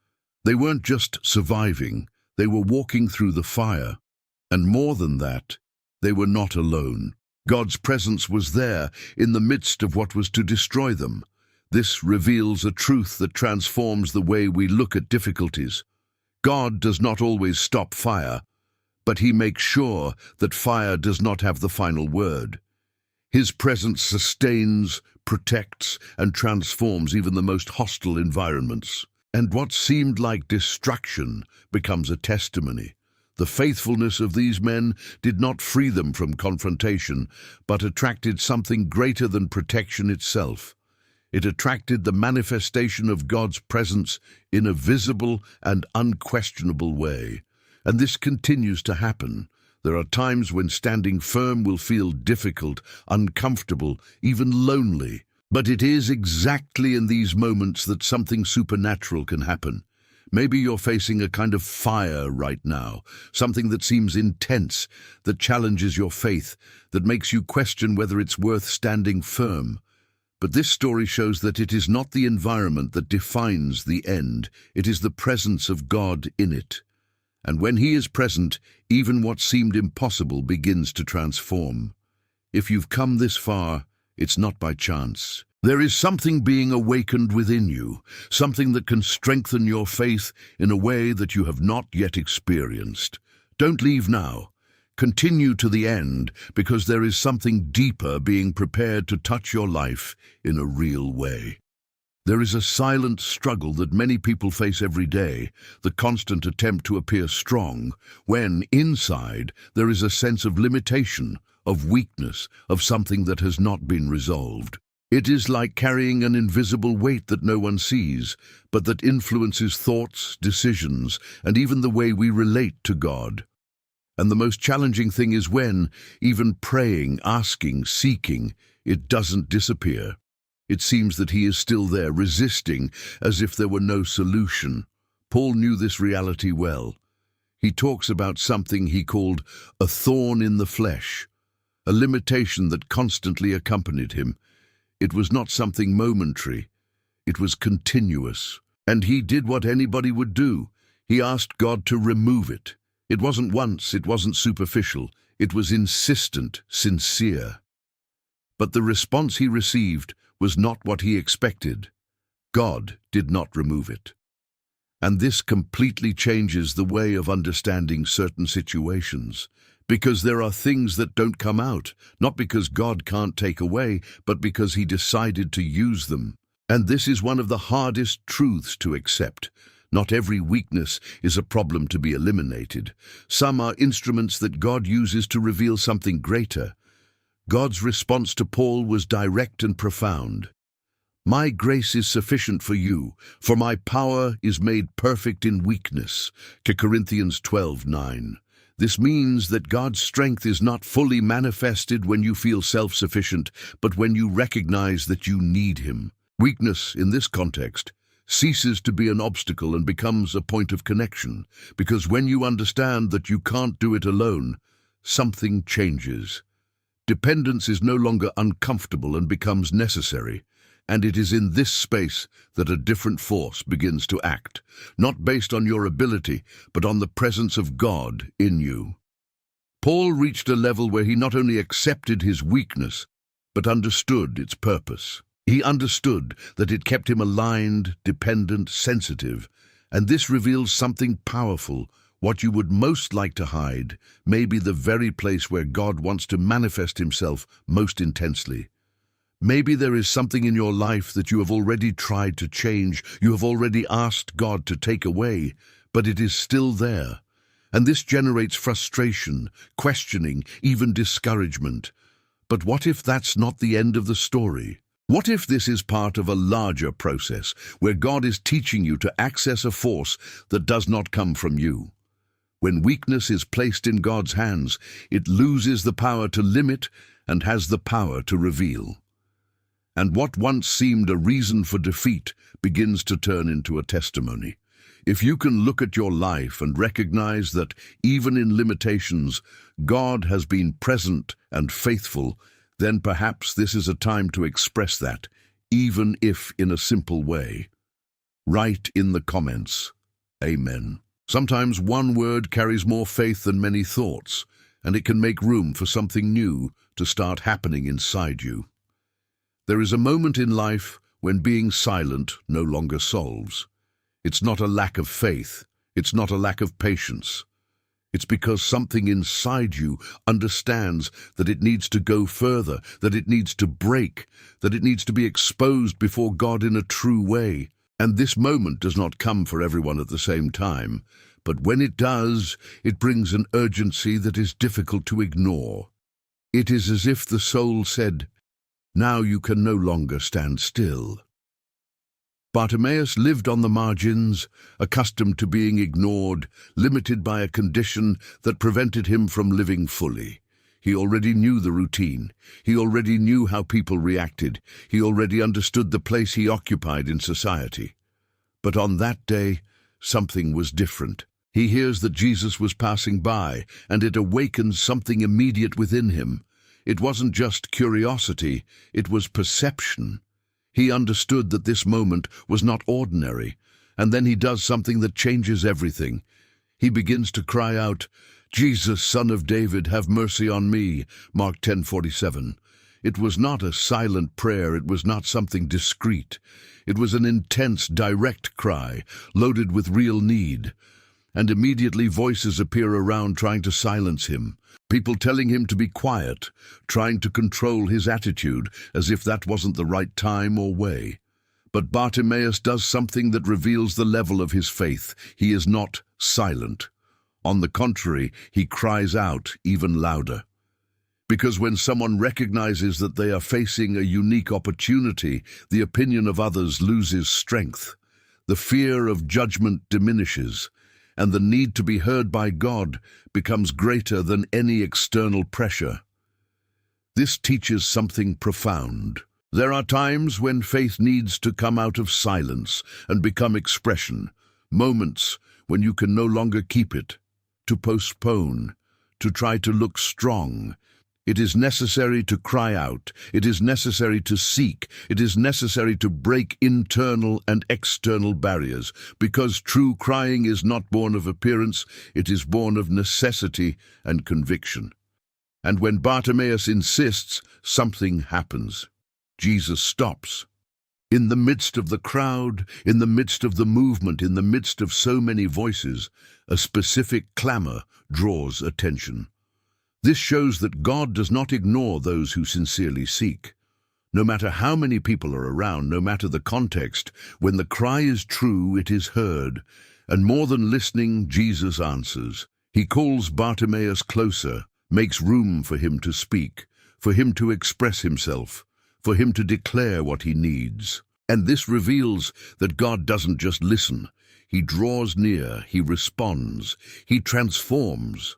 S1: They weren't just surviving, they were walking through the fire. And more than that, they were not alone. God's presence was there in the midst of what was to destroy them. This reveals a truth that transforms the way we look at difficulties. God does not always stop fire, but he makes sure that fire does not have the final word. His presence sustains, protects, and transforms even the most hostile environments. And what seemed like destruction becomes a testimony. The faithfulness of these men did not free them from confrontation, but attracted something greater than protection itself. It attracted the manifestation of God's presence in a visible and unquestionable way. And this continues to happen. There are times when standing firm will feel difficult, uncomfortable, even lonely. But it is exactly in these moments that something supernatural can happen. Maybe you're facing a kind of fire right now, something that seems intense, that challenges your faith, that makes you question whether it's worth standing firm. But this story shows that it is not the environment that defines the end, it is the presence of God in it. And when He is present, even what seemed impossible begins to transform. If you've come this far, it's not by chance. There is something being awakened within you, something that can strengthen your faith in a way that you have not yet experienced. Don't leave now. Continue to the end, because there is something deeper being prepared to touch your life in a real way. There is a silent struggle that many people face every day, the constant attempt to appear strong, when inside there is a sense of limitation, of weakness, of something that has not been resolved. It is like carrying an invisible weight that no one sees, but that influences thoughts, decisions, and even the way we relate to God. And the most challenging thing is when, even praying, asking, seeking, it doesn't disappear. It seems that He is still there, resisting, as if there were no solution. Paul knew this reality well. He talks about something he called a thorn in the flesh, a limitation that constantly accompanied him. It was not something momentary. It was continuous. And he did what anybody would do. He asked God to remove it. It wasn't once, it wasn't superficial. It was insistent, sincere. But the response he received was not what he expected. God did not remove it. And this completely changes the way of understanding certain situations. Because there are things that don't come out, not because God can't take away, but because He decided to use them. And this is one of the hardest truths to accept. Not every weakness is a problem to be eliminated. Some are instruments that God uses to reveal something greater. God's response to Paul was direct and profound. My grace is sufficient for you, for my power is made perfect in weakness. 2 Corinthians 12:9. This means that God's strength is not fully manifested when you feel self-sufficient, but when you recognize that you need Him. Weakness, in this context, ceases to be an obstacle and becomes a point of connection, because when you understand that you can't do it alone, something changes. Dependence is no longer uncomfortable and becomes necessary, and it is in this space that a different force begins to act, not based on your ability, but on the presence of God in you. Paul reached a level where he not only accepted his weakness, but understood its purpose. He understood that it kept him aligned, dependent, sensitive, and this reveals something powerful. What you would most like to hide may be the very place where God wants to manifest Himself most intensely. Maybe there is something in your life that you have already tried to change, you have already asked God to take away, but it is still there. And this generates frustration, questioning, even discouragement. But what if that's not the end of the story? What if this is part of a larger process, where God is teaching you to access a force that does not come from you? When weakness is placed in God's hands, it loses the power to limit and has the power to reveal. And what once seemed a reason for defeat begins to turn into a testimony. If you can look at your life and recognize that, even in limitations, God has been present and faithful, then perhaps this is a time to express that, even if in a simple way. Write in the comments, Amen. Sometimes one word carries more faith than many thoughts, and it can make room for something new to start happening inside you. There is a moment in life when being silent no longer solves. It's not a lack of faith. It's not a lack of patience. It's because something inside you understands that it needs to go further, that it needs to break, that it needs to be exposed before God in a true way. And this moment does not come for everyone at the same time, but when it does, it brings an urgency that is difficult to ignore. It is as if the soul said, "Now you can no longer stand still." Bartimaeus lived on the margins, accustomed to being ignored, limited by a condition that prevented him from living fully. He already knew the routine. He already knew how people reacted. He already understood the place he occupied in society. But on that day, something was different. He hears that Jesus was passing by, and it awakens something immediate within him. It wasn't just curiosity, it was perception. He understood that this moment was not ordinary, and then he does something that changes everything. He begins to cry out, "Jesus, Son of David, have mercy on me," Mark 10:47. It was not a silent prayer, it was not something discreet. It was an intense, direct cry, loaded with real need. And immediately voices appear around trying to silence him. People telling him to be quiet, trying to control his attitude, as if that wasn't the right time or way. But Bartimaeus does something that reveals the level of his faith. He is not silent. On the contrary, he cries out even louder. Because when someone recognizes that they are facing a unique opportunity, the opinion of others loses strength. The fear of judgment diminishes, and the need to be heard by God becomes greater than any external pressure. This teaches something profound. There are times when faith needs to come out of silence and become expression, moments when you can no longer keep it, to postpone, to try to look strong. It is necessary to cry out. It is necessary to seek. It is necessary to break internal and external barriers, because true crying is not born of appearance, it is born of necessity and conviction. And when Bartimaeus insists, something happens. Jesus stops. In the midst of the crowd, in the midst of the movement, in the midst of so many voices, a specific clamor draws attention. This shows that God does not ignore those who sincerely seek. No matter how many people are around, no matter the context, when the cry is true, it is heard. And more than listening, Jesus answers. He calls Bartimaeus closer, makes room for him to speak, for him to express himself, for him to declare what he needs. And this reveals that God doesn't just listen. He draws near, he responds, he transforms.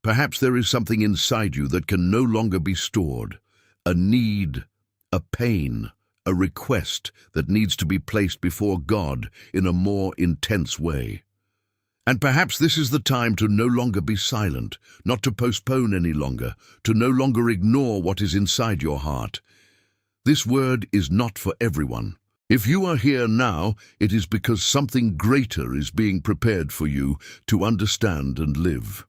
S1: Perhaps there is something inside you that can no longer be stored, a need, a pain, a request that needs to be placed before God in a more intense way. And perhaps this is the time to no longer be silent, not to postpone any longer, to no longer ignore what is inside your heart. This word is not for everyone. If you are here now, it is because something greater is being prepared for you to understand and live.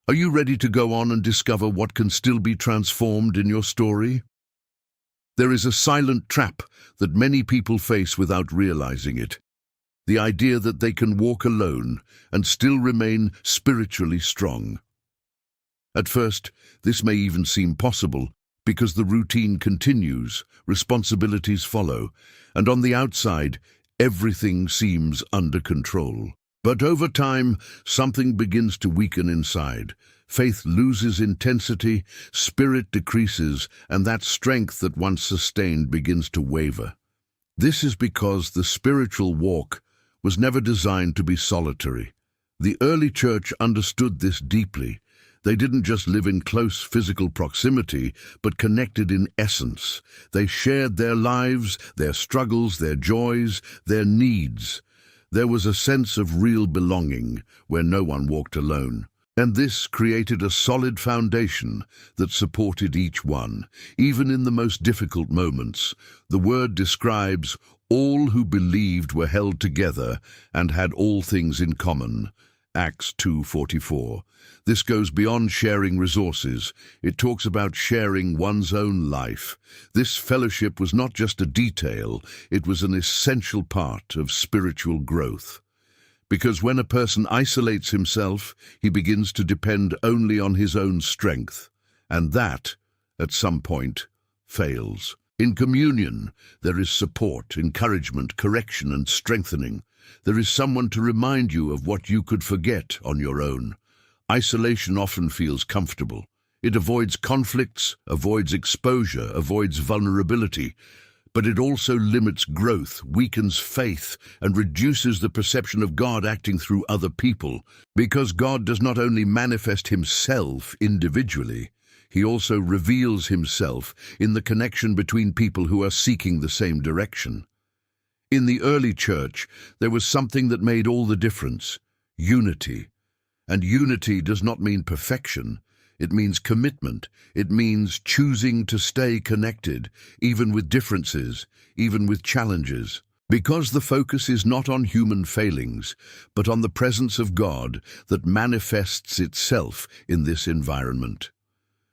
S1: Are you ready to go on and discover what can still be transformed in your story? There is a silent trap that many people face without realizing it. The idea that they can walk alone and still remain spiritually strong. At first, this may even seem possible because the routine continues, responsibilities follow, and on the outside, everything seems under control. But over time, something begins to weaken inside. Faith loses intensity, spirit decreases, and that strength that once sustained begins to waver. This is because the spiritual walk was never designed to be solitary. The early church understood this deeply. They didn't just live in close physical proximity, but connected in essence. They shared their lives, their struggles, their joys, their needs. There was a sense of real belonging where no one walked alone. And this created a solid foundation that supported each one. Even in the most difficult moments, the word describes all who believed were held together and had all things in common. Acts 2:44. This goes beyond sharing resources. It talks about sharing one's own life. This fellowship was not just a detail, it was an essential part of spiritual growth. Because when a person isolates himself, he begins to depend only on his own strength, and that, at some point, fails. In communion, there is support, encouragement, correction, and strengthening. There is someone to remind you of what you could forget on your own. Isolation often feels comfortable. It avoids conflicts, avoids exposure, avoids vulnerability. But it also limits growth, weakens faith, and reduces the perception of God acting through other people. Because God does not only manifest himself individually, he also reveals himself in the connection between people who are seeking the same direction. In the early church, there was something that made all the difference: unity. And unity does not mean perfection. It means commitment. It means choosing to stay connected, even with differences, even with challenges. Because the focus is not on human failings, but on the presence of God that manifests itself in this environment.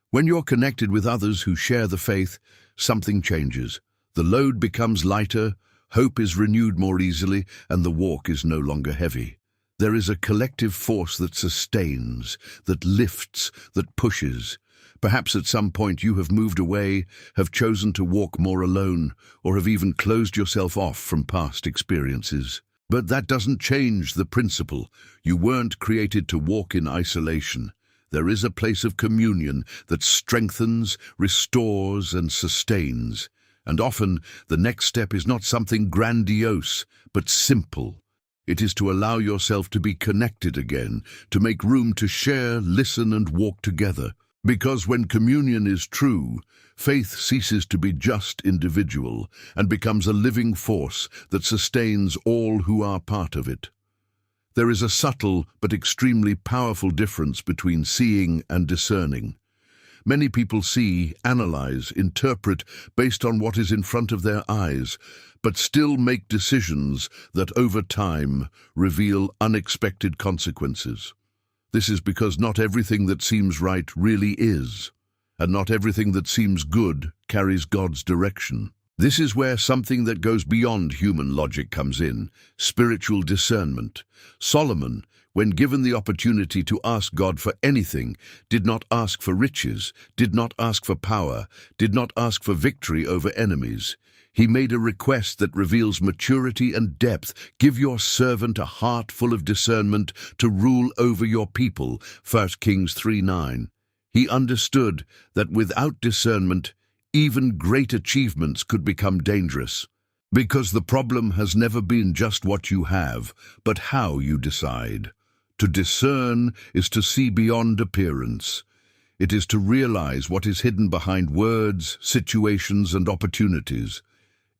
S1: When you're connected with others who share the faith, something changes. The load becomes lighter, hope is renewed more easily, and the walk is no longer heavy. There is a collective force that sustains, that lifts, that pushes. Perhaps at some point you have moved away, have chosen to walk more alone, or have even closed yourself off from past experiences. But that doesn't change the principle. You weren't created to walk in isolation. There is a place of communion that strengthens, restores, and sustains. And often, the next step is not something grandiose, but simple. It is to allow yourself to be connected again, to make room to share, listen, and walk together. Because when communion is true, faith ceases to be just individual and becomes a living force that sustains all who are part of it. There is a subtle but extremely powerful difference between seeing and discerning. Many people see, analyze, interpret based on what is in front of their eyes, but still make decisions that over time reveal unexpected consequences. This is because not everything that seems right really is, and not everything that seems good carries God's direction. This is where something that goes beyond human logic comes in: spiritual discernment. Solomon, when given the opportunity to ask God for anything, did not ask for riches, did not ask for power, did not ask for victory over enemies. He made a request that reveals maturity and depth. Give your servant a heart full of discernment to rule over your people, 1 Kings 3:9. He understood that without discernment, even great achievements could become dangerous. Because the problem has never been just what you have, but how you decide. To discern is to see beyond appearance. It is to realize what is hidden behind words, situations, and opportunities.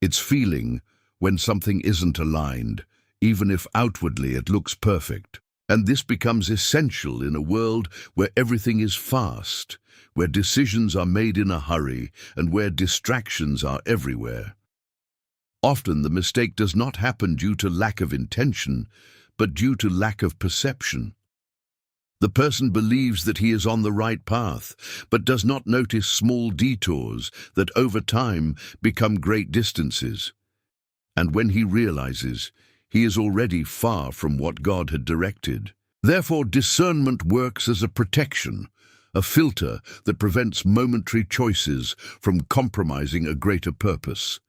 S1: It's feeling when something isn't aligned, even if outwardly it looks perfect. And this becomes essential in a world where everything is fast, where decisions are made in a hurry, and where distractions are everywhere. Often the mistake does not happen due to lack of intention, but due to lack of perception. The person believes that he is on the right path, but does not notice small detours that over time become great distances. And when he realizes, he is already far from what God had directed. Therefore, discernment works as a protection, a filter that prevents momentary choices from compromising a greater purpose.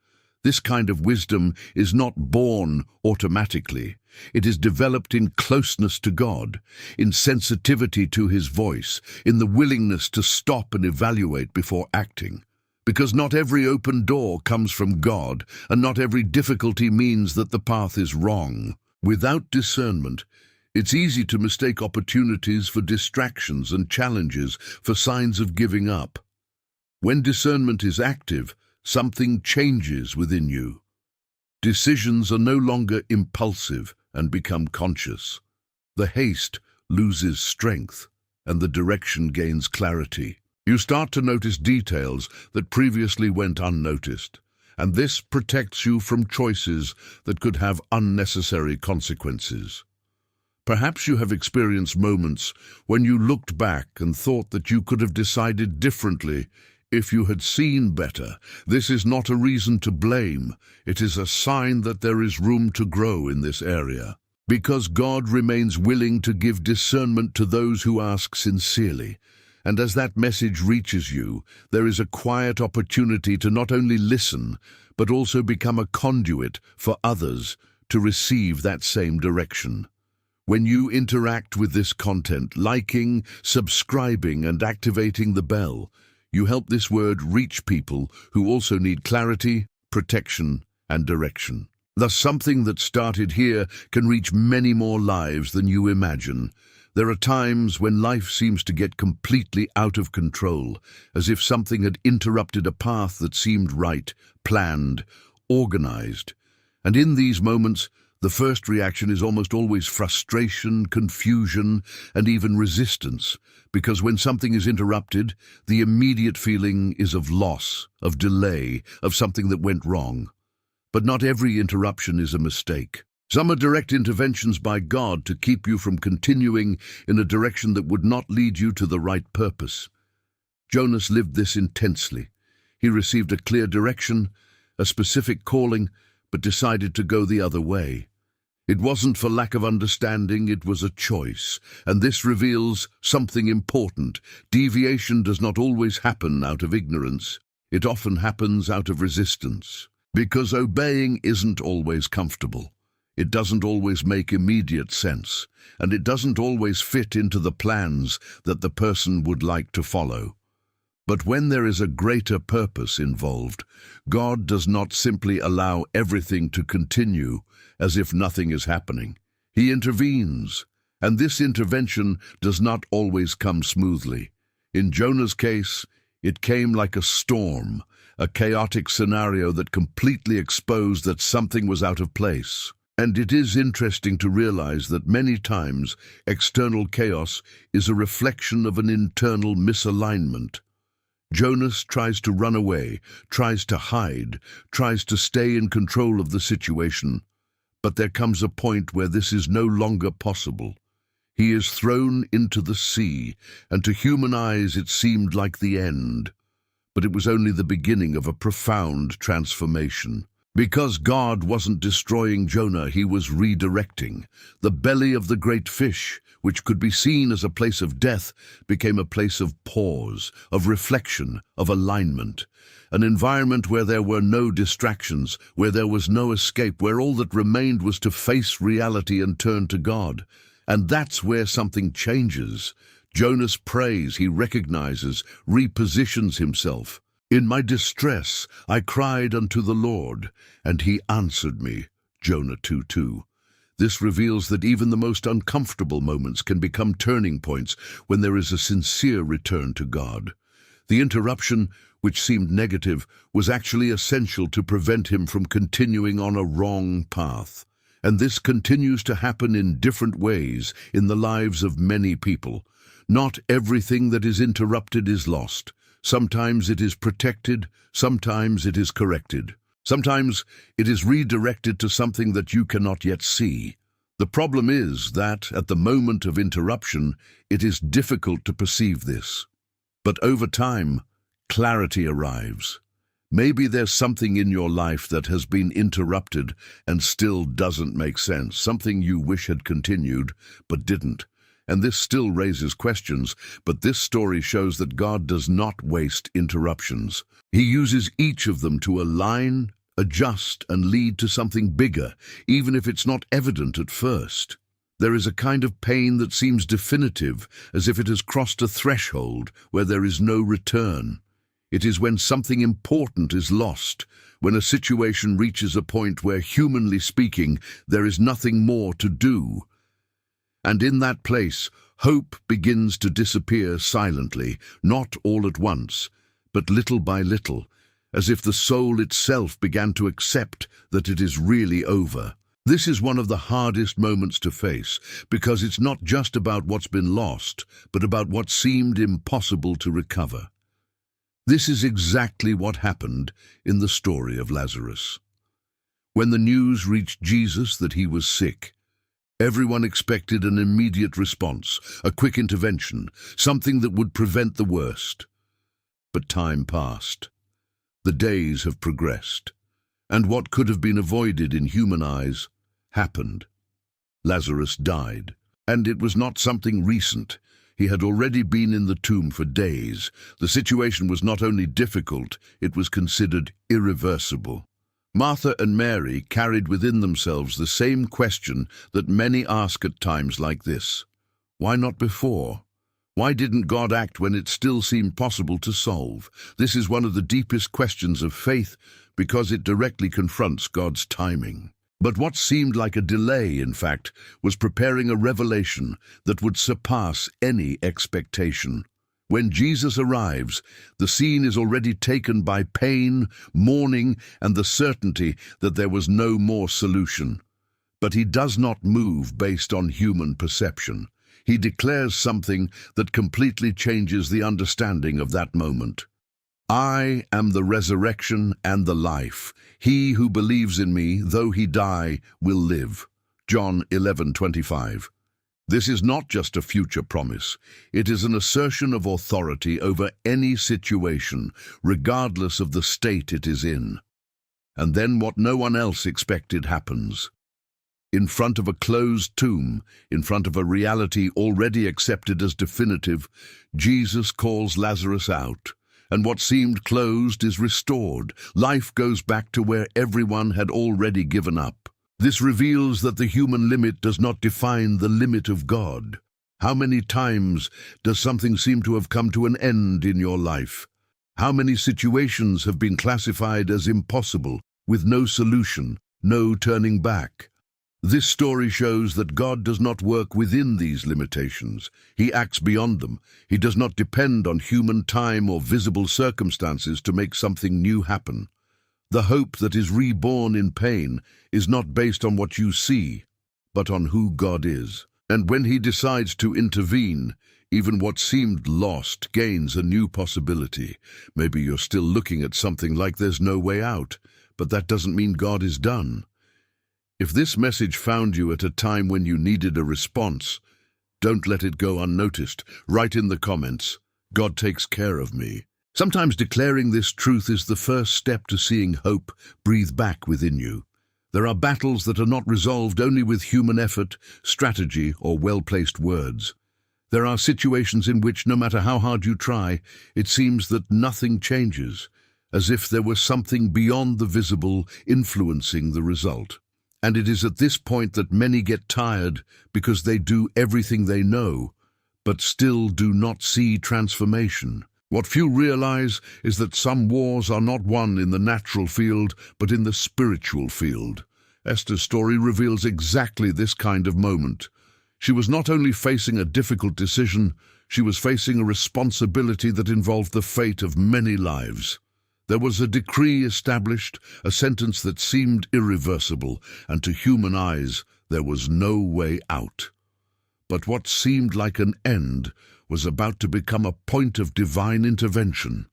S1: This kind of wisdom is not born automatically. It is developed in closeness to God, in sensitivity to His voice, in the willingness to stop and evaluate before acting. Because not every open door comes from God, and not every difficulty means that the path is wrong. Without discernment, it's easy to mistake opportunities for distractions and challenges for signs of giving up. When discernment is active, something changes within you. Decisions are no longer impulsive and become conscious. The haste loses strength, and the direction gains clarity. You start to notice details that previously went unnoticed, and this protects you from choices that could have unnecessary consequences. Perhaps you have experienced moments when you looked back and thought that you could have decided differently if you had seen better. This is not a reason to blame. It is a sign that there is room to grow in this area. Because God remains willing to give discernment to those who ask sincerely. And as that message reaches you, there is a quiet opportunity to not only listen, but also become a conduit for others to receive that same direction. When you interact with this content, liking, subscribing, and activating the bell, you help this word reach people who also need clarity, protection, and direction. Thus, something that started here can reach many more lives than you imagine. There are times when life seems to get completely out of control, as if something had interrupted a path that seemed right, planned, organized. And in these moments, the first reaction is almost always frustration, confusion, and even resistance, because when something is interrupted, the immediate feeling is of loss, of delay, of something that went wrong. But not every interruption is a mistake. Some are direct interventions by God to keep you from continuing in a direction that would not lead you to the right purpose. Jonas lived this intensely. He received a clear direction, a specific calling, but decided to go the other way. It wasn't for lack of understanding, it was a choice, and this reveals something important. Deviation does not always happen out of ignorance. It often happens out of resistance. Because obeying isn't always comfortable. It doesn't always make immediate sense, and it doesn't always fit into the plans that the person would like to follow. But when there is a greater purpose involved, God does not simply allow everything to continue as if nothing is happening. He intervenes, and this intervention does not always come smoothly. In Jonah's case, it came like a storm, a chaotic scenario that completely exposed that something was out of place. And it is interesting to realize that many times external chaos is a reflection of an internal misalignment. Jonas tries to run away, tries to hide, tries to stay in control of the situation. But there comes a point where this is no longer possible. He is thrown into the sea, and to human eyes it seemed like the end. But it was only the beginning of a profound transformation. Because God wasn't destroying Jonah, he was redirecting. The belly of the great fish, which could be seen as a place of death, became a place of pause, of reflection, of alignment. An environment where there were no distractions, where there was no escape, where all that remained was to face reality and turn to God. And that's where something changes. Jonas prays, he recognizes, repositions himself. In my distress I cried unto the Lord, and he answered me. Jonah 2:2. This reveals that even the most uncomfortable moments can become turning points when there is a sincere return to God. The interruption, which seemed negative, was actually essential to prevent him from continuing on a wrong path. And this continues to happen in different ways in the lives of many people. Not everything that is interrupted is lost. Sometimes it is protected, sometimes it is corrected. Sometimes it is redirected to something that you cannot yet see. The problem is that, at the moment of interruption, it is difficult to perceive this. But over time, clarity arrives. Maybe there's something in your life that has been interrupted and still doesn't make sense, something you wish had continued but didn't. And this still raises questions, but this story shows that God does not waste interruptions. He uses each of them to align, adjust, and lead to something bigger, even if it's not evident at first. There is a kind of pain that seems definitive, as if it has crossed a threshold where there is no return. It is when something important is lost, when a situation reaches a point where, humanly speaking, there is nothing more to do. And in that place, hope begins to disappear silently, not all at once, but little by little, as if the soul itself began to accept that it is really over. This is one of the hardest moments to face, because it's not just about what's been lost, but about what seemed impossible to recover. This is exactly what happened in the story of Lazarus. When the news reached Jesus that he was sick, everyone expected an immediate response, a quick intervention, something that would prevent the worst. But time passed. The days have progressed, and what could have been avoided in human eyes happened. Lazarus died, and it was not something recent. He had already been in the tomb for days. The situation was not only difficult, it was considered irreversible. Martha and Mary carried within themselves the same question that many ask at times like this. Why not before? Why didn't God act when it still seemed possible to solve? This is one of the deepest questions of faith because it directly confronts God's timing. But what seemed like a delay, in fact, was preparing a revelation that would surpass any expectation. When Jesus arrives, the scene is already taken by pain, mourning, and the certainty that there was no more solution. But he does not move based on human perception. He declares something that completely changes the understanding of that moment. I am the resurrection and the life. He who believes in me, though he die, will live. John 11:25. This is not just a future promise. It is an assertion of authority over any situation, regardless of the state it is in. And then what no one else expected happens. In front of a closed tomb, in front of a reality already accepted as definitive, Jesus calls Lazarus out, and what seemed closed is restored. Life goes back to where everyone had already given up. This reveals that the human limit does not define the limit of God. How many times does something seem to have come to an end in your life? How many situations have been classified as impossible, with no solution, no turning back? This story shows that God does not work within these limitations. He acts beyond them. He does not depend on human time or visible circumstances to make something new happen. The hope that is reborn in pain is not based on what you see, but on who God is. And when he decides to intervene, even what seemed lost gains a new possibility. Maybe you're still looking at something like there's no way out, but that doesn't mean God is done. If this message found you at a time when you needed a response, don't let it go unnoticed. Write in the comments, God takes care of me. Sometimes declaring this truth is the first step to seeing hope breathe back within you. There are battles that are not resolved only with human effort, strategy, or well-placed words. There are situations in which, no matter how hard you try, it seems that nothing changes, as if there was something beyond the visible influencing the result. And it is at this point that many get tired because they do everything they know, but still do not see transformation. What few realize is that some wars are not won in the natural field, but in the spiritual field. Esther's story reveals exactly this kind of moment. She was not only facing a difficult decision, she was facing a responsibility that involved the fate of many lives. There was a decree established, a sentence that seemed irreversible, and to human eyes there was no way out. But what seemed like an end was about to become a point of divine intervention.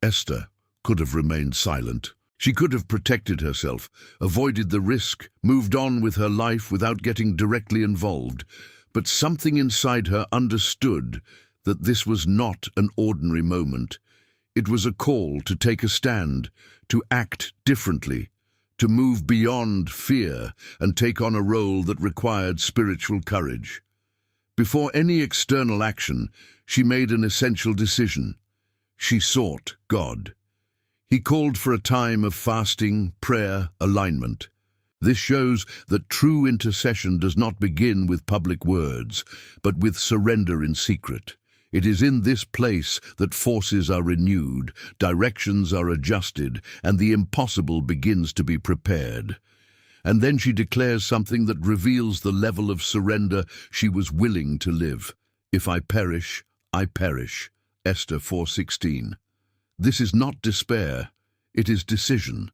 S1: Esther could have remained silent. She could have protected herself, avoided the risk, moved on with her life without getting directly involved. But something inside her understood that this was not an ordinary moment. It was a call to take a stand, to act differently, to move beyond fear and take on a role that required spiritual courage. Before any external action, she made an essential decision. She sought God. He called for a time of fasting, prayer, alignment. This shows that true intercession does not begin with public words, but with surrender in secret. It is in this place that forces are renewed, directions are adjusted, and the impossible begins to be prepared. And then she declares something that reveals the level of surrender she was willing to live. If I perish, I perish. Esther 4:16. This is not despair, it is decision.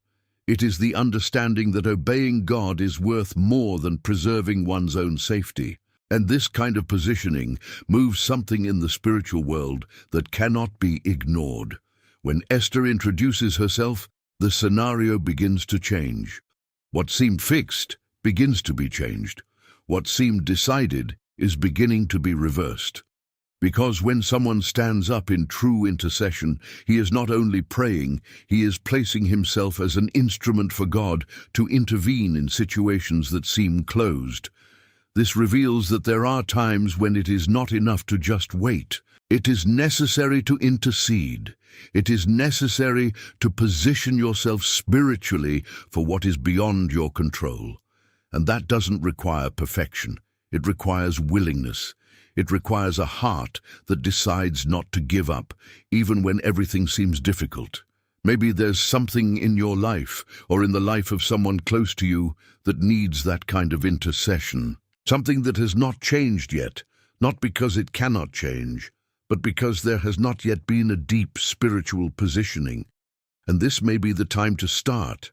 S1: It is the understanding that obeying God is worth more than preserving one's own safety. And this kind of positioning moves something in the spiritual world that cannot be ignored. When Esther introduces herself, the scenario begins to change. What seemed fixed begins to be changed. What seemed decided is beginning to be reversed. Because when someone stands up in true intercession, he is not only praying, he is placing himself as an instrument for God to intervene in situations that seem closed. This reveals that there are times when it is not enough to just wait. It is necessary to intercede. It is necessary to position yourself spiritually for what is beyond your control. And that doesn't require perfection. It requires willingness. It requires a heart that decides not to give up, even when everything seems difficult. Maybe there's something in your life, or in the life of someone close to you, that needs that kind of intercession. Something that has not changed yet, not because it cannot change, but because there has not yet been a deep spiritual positioning. And this may be the time to start.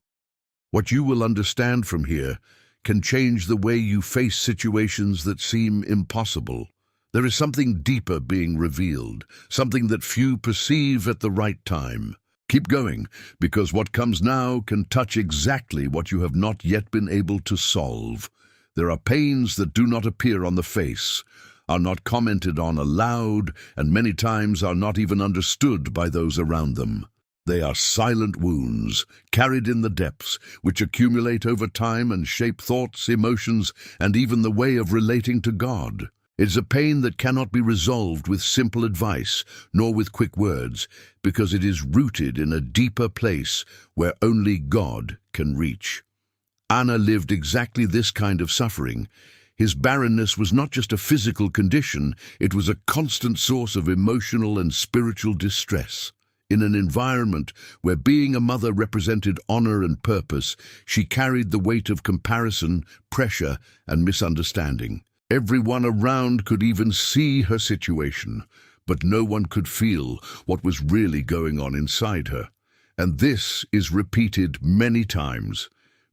S1: What you will understand from here can change the way you face situations that seem impossible. There is something deeper being revealed, something that few perceive at the right time. Keep going, because what comes now can touch exactly what you have not yet been able to solve. There are pains that do not appear on the face, are not commented on aloud, and many times are not even understood by those around them. They are silent wounds, carried in the depths, which accumulate over time and shape thoughts, emotions, and even the way of relating to God. It is a pain that cannot be resolved with simple advice, nor with quick words, because it is rooted in a deeper place where only God can reach. Anna lived exactly this kind of suffering. His barrenness was not just a physical condition, it was a constant source of emotional and spiritual distress. In an environment where being a mother represented honor and purpose, she carried the weight of comparison, pressure, and misunderstanding. Everyone around could even see her situation, but no one could feel what was really going on inside her. And this is repeated many times.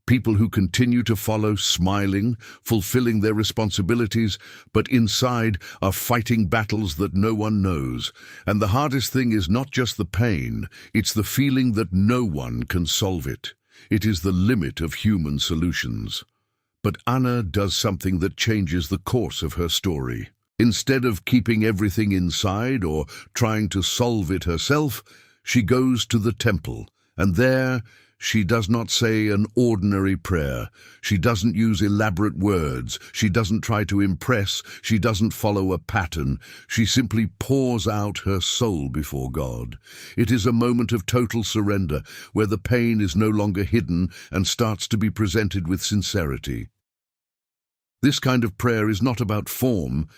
S1: People who continue to follow, smiling, fulfilling their responsibilities, but inside are fighting battles that no one knows. And the hardest thing is not just the pain, it's the feeling that no one can solve it. It is the limit of human solutions. But Anna does something that changes the course of her story. Instead of keeping everything inside or trying to solve it herself, she goes to the temple, and there she does not say an ordinary prayer. She doesn't use elaborate words. She doesn't try to impress. She doesn't follow a pattern. She simply pours out her soul before God. It is a moment of total surrender, where the pain is no longer hidden and starts to be presented with sincerity. This kind of prayer is not about form,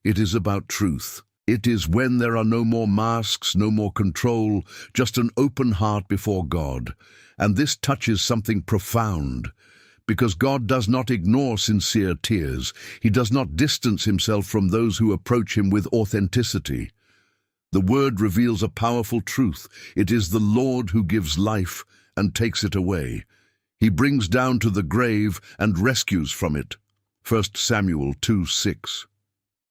S1: it is about truth. It is when there are no more masks, no more control, just an open heart before God. And this touches something profound, because God does not ignore sincere tears. He does not distance himself from those who approach him with authenticity. The word reveals a powerful truth. It is the Lord who gives life and takes it away. He brings down to the grave and rescues from it. 1 Samuel 2:6.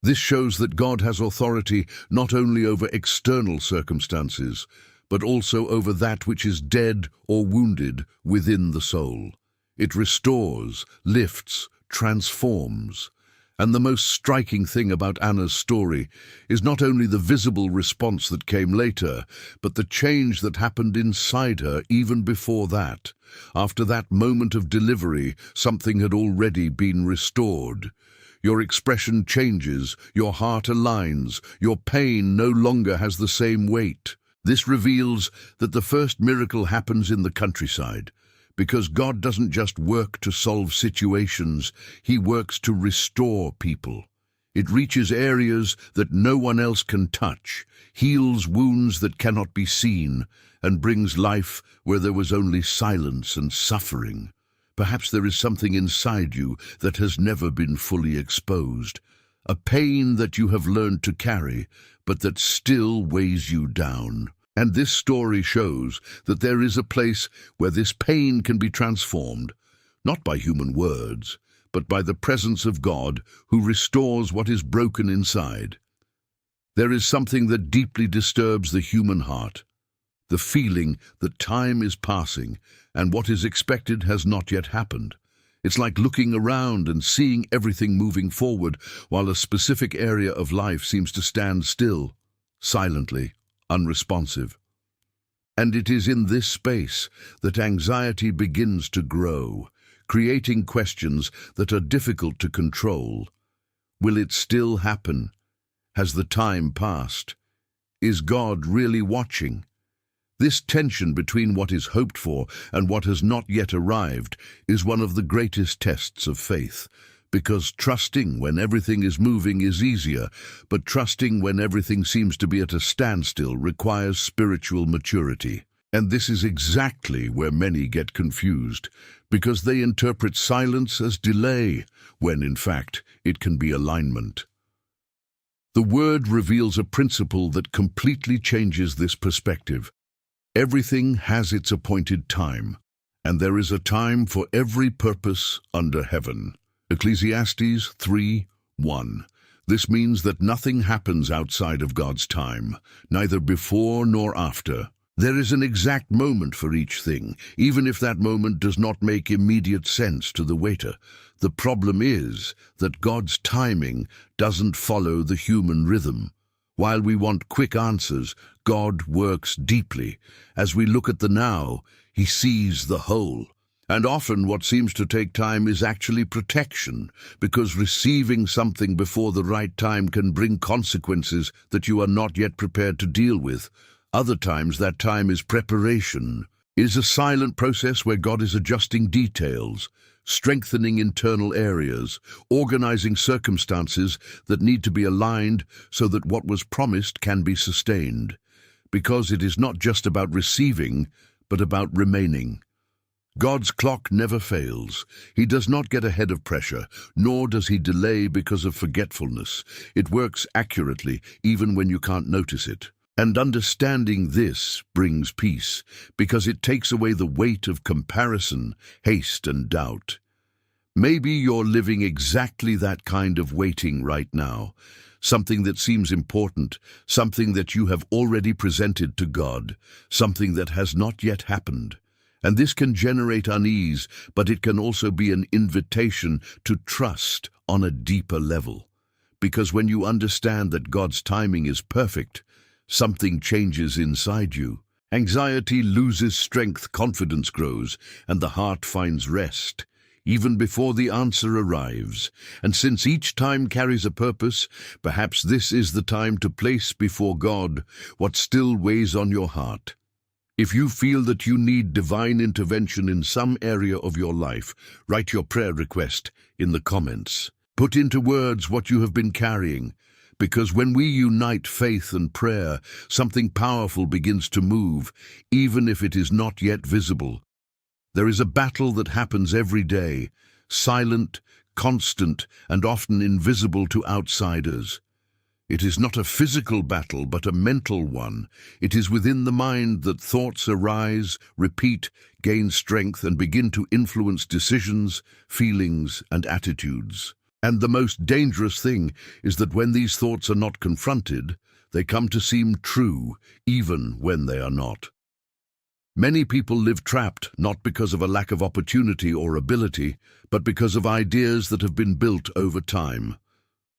S1: This shows that God has authority not only over external circumstances, but also over that which is dead or wounded within the soul. It restores, lifts, transforms. And the most striking thing about Anna's story is not only the visible response that came later, but the change that happened inside her even before that. After that moment of delivery, something had already been restored. Your expression changes, your heart aligns, your pain no longer has the same weight. This reveals that the first miracle happens in the countryside, because God doesn't just work to solve situations, he works to restore people. It reaches areas that no one else can touch, heals wounds that cannot be seen, and brings life where there was only silence and suffering. Perhaps there is something inside you that has never been fully exposed, a pain that you have learned to carry, but that still weighs you down. And this story shows that there is a place where this pain can be transformed, not by human words, but by the presence of God who restores what is broken inside. There is something that deeply disturbs the human heart, the feeling that time is passing and what is expected has not yet happened. It's like looking around and seeing everything moving forward while a specific area of life seems to stand still, silently, unresponsive. And it is in this space that anxiety begins to grow. creating questions that are difficult to control. Will it still happen? Has the time passed? Is God really watching? This tension between what is hoped for and what has not yet arrived is one of the greatest tests of faith, because trusting when everything is moving is easier, but trusting when everything seems to be at a standstill requires spiritual maturity. And this is exactly where many get confused, because they interpret silence as delay, when in fact it can be alignment. The Word reveals a principle that completely changes this perspective. Everything has its appointed time, and there is a time for every purpose under heaven. Ecclesiastes 3:1. This means that nothing happens outside of God's time, neither before nor after. There is an exact moment for each thing, even if that moment does not make immediate sense to the waiter. The problem is that God's timing doesn't follow the human rhythm. While we want quick answers, God works deeply. As we look at the now, He sees the whole. And often what seems to take time is actually protection, because receiving something before the right time can bring consequences that you are not yet prepared to deal with. Other times that time is preparation. It is a silent process where God is adjusting details, strengthening internal areas, organizing circumstances that need to be aligned so that what was promised can be sustained. Because it is not just about receiving, but about remaining. God's clock never fails. He does not get ahead of pressure, nor does He delay because of forgetfulness. It works accurately, even when you can't notice it. And understanding this brings peace, because it takes away the weight of comparison, haste, and doubt. Maybe you're living exactly that kind of waiting right now, something that seems important, something that you have already presented to God, something that has not yet happened. And this can generate unease, but it can also be an invitation to trust on a deeper level. Because when you understand that God's timing is perfect, something changes inside you. Anxiety loses strength, confidence grows, and the heart finds rest, even before the answer arrives. And since each time carries a purpose, perhaps this is the time to place before God what still weighs on your heart. If you feel that you need divine intervention in some area of your life, write your prayer request in the comments. Put into words what you have been carrying, because when we unite faith and prayer, something powerful begins to move, even if it is not yet visible. There is a battle that happens every day, silent, constant, and often invisible to outsiders. It is not a physical battle, but a mental one. It is within the mind that thoughts arise, repeat, gain strength, and begin to influence decisions, feelings, and attitudes. And the most dangerous thing is that when these thoughts are not confronted, they come to seem true, even when they are not. Many people live trapped, not because of a lack of opportunity or ability, but because of ideas that have been built over time.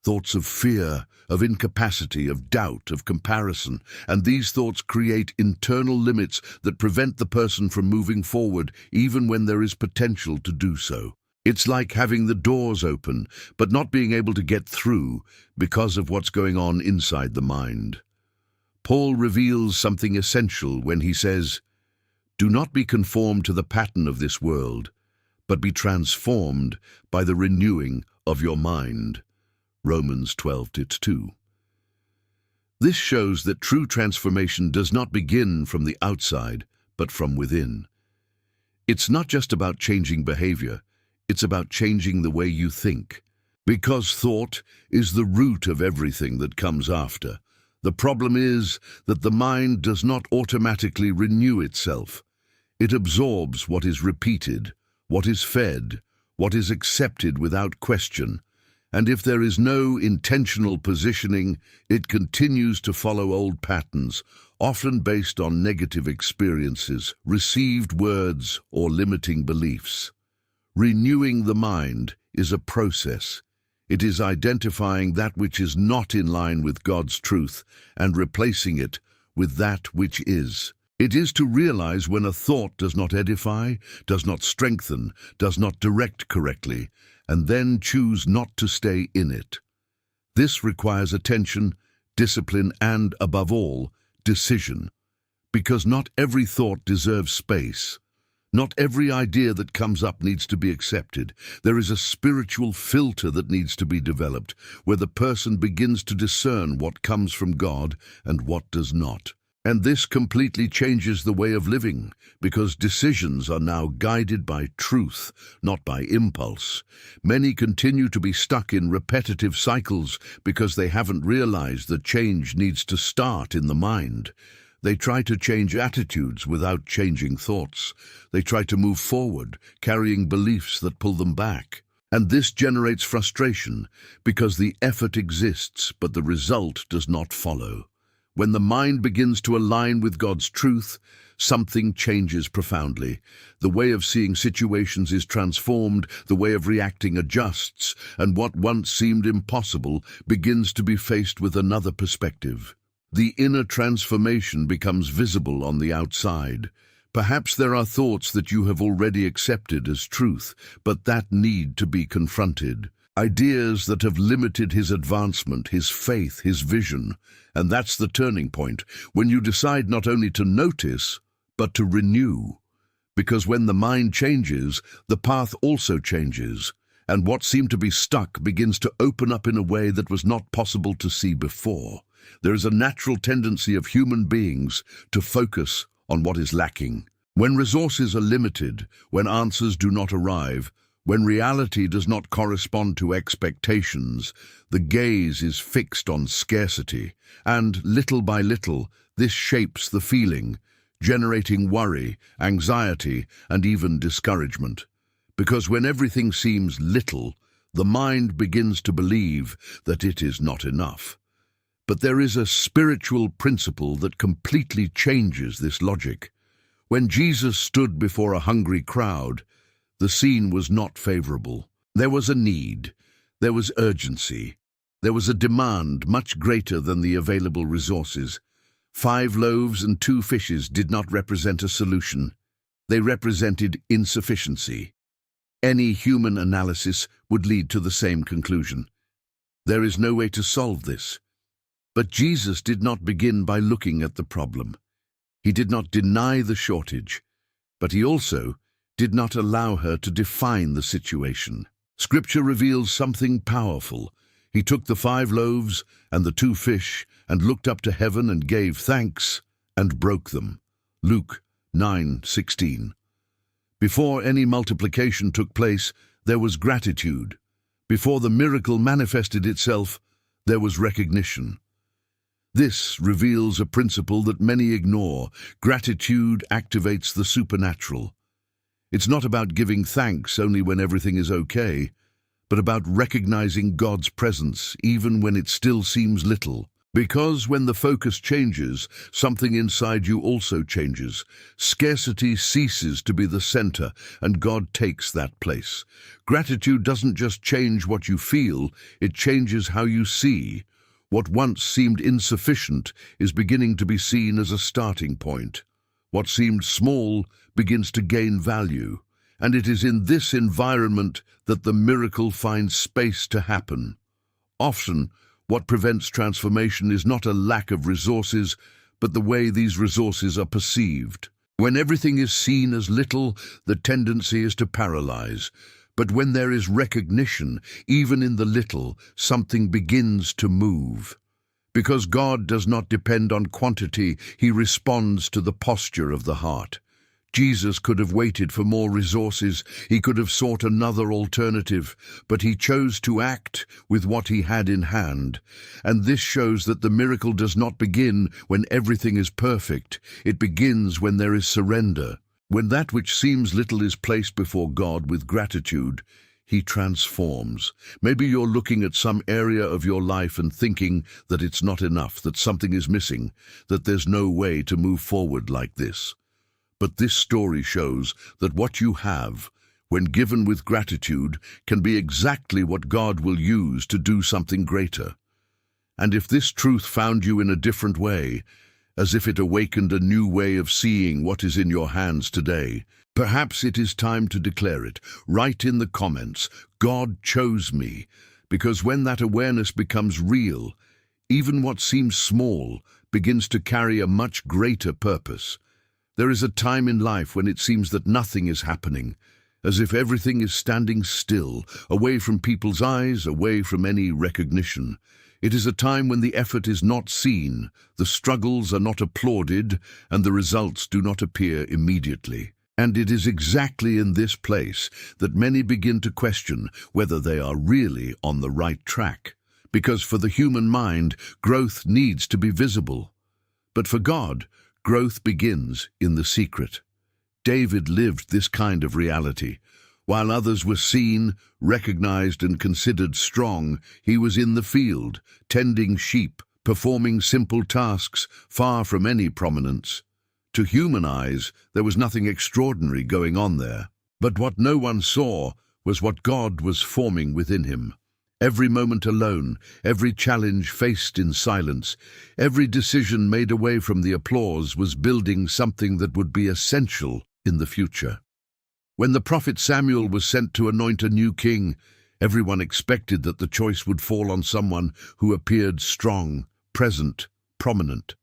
S1: Thoughts of fear, of incapacity, of doubt, of comparison, and these thoughts create internal limits that prevent the person from moving forward, even when there is potential to do so. It's like having the doors open, but not being able to get through because of what's going on inside the mind. Paul reveals something essential when he says, "Do not be conformed to the pattern of this world, but be transformed by the renewing of your mind." Romans 12:2. This shows that true transformation does not begin from the outside, but from within. It's not just about changing behavior. It's about changing the way you think. Because thought is the root of everything that comes after. The problem is that the mind does not automatically renew itself. It absorbs what is repeated, what is fed, what is accepted without question. And if there is no intentional positioning, it continues to follow old patterns, often based on negative experiences, received words, or limiting beliefs. Renewing the mind is a process. It is identifying that which is not in line with God's truth and replacing it with that which is. It is to realize when a thought does not edify, does not strengthen, does not direct correctly, and then choose not to stay in it. This requires attention, discipline, and, above all, decision. Because not every thought deserves space. Not every idea that comes up needs to be accepted. There is a spiritual filter that needs to be developed, where the person begins to discern what comes from God and what does not. And this completely changes the way of living, because decisions are now guided by truth, not by impulse. Many continue to be stuck in repetitive cycles because they haven't realized that change needs to start in the mind. They try to change attitudes without changing thoughts. They try to move forward, carrying beliefs that pull them back. And this generates frustration, because the effort exists, but the result does not follow. When the mind begins to align with God's truth, something changes profoundly. The way of seeing situations is transformed, the way of reacting adjusts, and what once seemed impossible begins to be faced with another perspective. The inner transformation becomes visible on the outside. Perhaps there are thoughts that you have already accepted as truth, but that need to be confronted. Ideas that have limited his advancement, his faith, his vision. And that's the turning point, when you decide not only to notice, but to renew. Because when the mind changes, the path also changes, and what seemed to be stuck begins to open up in a way that was not possible to see before. There is a natural tendency of human beings to focus on what is lacking. When resources are limited, when answers do not arrive, when reality does not correspond to expectations, the gaze is fixed on scarcity, and little by little, this shapes the feeling, generating worry, anxiety, and even discouragement. Because when everything seems little, the mind begins to believe that it is not enough. But there is a spiritual principle that completely changes this logic. When Jesus stood before a hungry crowd, the scene was not favorable. There was a need. There was urgency. There was a demand much greater than the available resources. 5 loaves and 2 fishes did not represent a solution. They represented insufficiency. Any human analysis would lead to the same conclusion. There is no way to solve this. But Jesus did not begin by looking at the problem. He did not deny the shortage, but he also did not allow her to define the situation. Scripture reveals something powerful. He took the 5 loaves and the 2 fish and looked up to heaven and gave thanks and broke them. Luke 9:16. Before any multiplication took place, there was gratitude. Before the miracle manifested itself, there was recognition. This reveals a principle that many ignore. Gratitude activates the supernatural. It's not about giving thanks only when everything is okay, but about recognizing God's presence even when it still seems little. Because when the focus changes, something inside you also changes. Scarcity ceases to be the center, and God takes that place. Gratitude doesn't just change what you feel, it changes how you see. What once seemed insufficient is beginning to be seen as a starting point. What seemed small begins to gain value, and it is in this environment that the miracle finds space to happen. Often, what prevents transformation is not a lack of resources, but the way these resources are perceived. When everything is seen as little, the tendency is to paralyze. But when there is recognition, even in the little, something begins to move. Because God does not depend on quantity, he responds to the posture of the heart. Jesus could have waited for more resources, he could have sought another alternative, but he chose to act with what he had in hand. And this shows that the miracle does not begin when everything is perfect, it begins when there is surrender. When that which seems little is placed before God with gratitude, he transforms. Maybe you're looking at some area of your life and thinking that it's not enough, that something is missing, that there's no way to move forward like this. But this story shows that what you have, when given with gratitude, can be exactly what God will use to do something greater. And if this truth found you in a different way, as if it awakened a new way of seeing what is in your hands today. Perhaps it is time to declare it. Write in the comments, God chose me, because when that awareness becomes real, even what seems small begins to carry a much greater purpose. There is a time in life when it seems that nothing is happening, as if everything is standing still, away from people's eyes, away from any recognition. It is a time when the effort is not seen, the struggles are not applauded, and the results do not appear immediately. And it is exactly in this place that many begin to question whether they are really on the right track. Because for the human mind, growth needs to be visible. But for God, growth begins in the secret. David lived this kind of reality. While others were seen, recognized, and considered strong, he was in the field, tending sheep, performing simple tasks, far from any prominence. To human eyes, there was nothing extraordinary going on there. But what no one saw was what God was forming within him. Every moment alone, every challenge faced in silence, every decision made away from the applause was building something that would be essential in the future. When the prophet Samuel was sent to anoint a new king, everyone expected that the choice would fall on someone who appeared strong, present, prominent.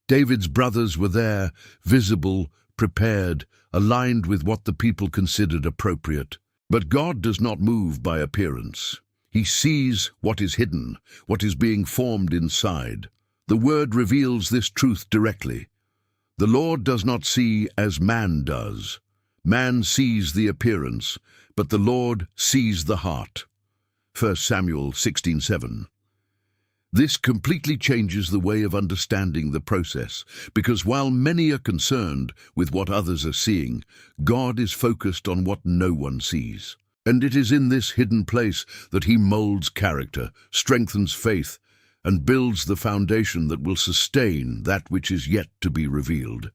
S1: David's brothers were there, visible, prepared, aligned with what the people considered appropriate. But God does not move by appearance. He sees what is hidden, what is being formed inside. The Word reveals this truth directly. The Lord does not see as man does. Man sees the appearance, but the Lord sees the heart. 1 Samuel 16:7. This completely changes the way of understanding the process, because while many are concerned with what others are seeing, God is focused on what no one sees. And it is in this hidden place that he molds character, strengthens faith, and builds the foundation that will sustain that which is yet to be revealed.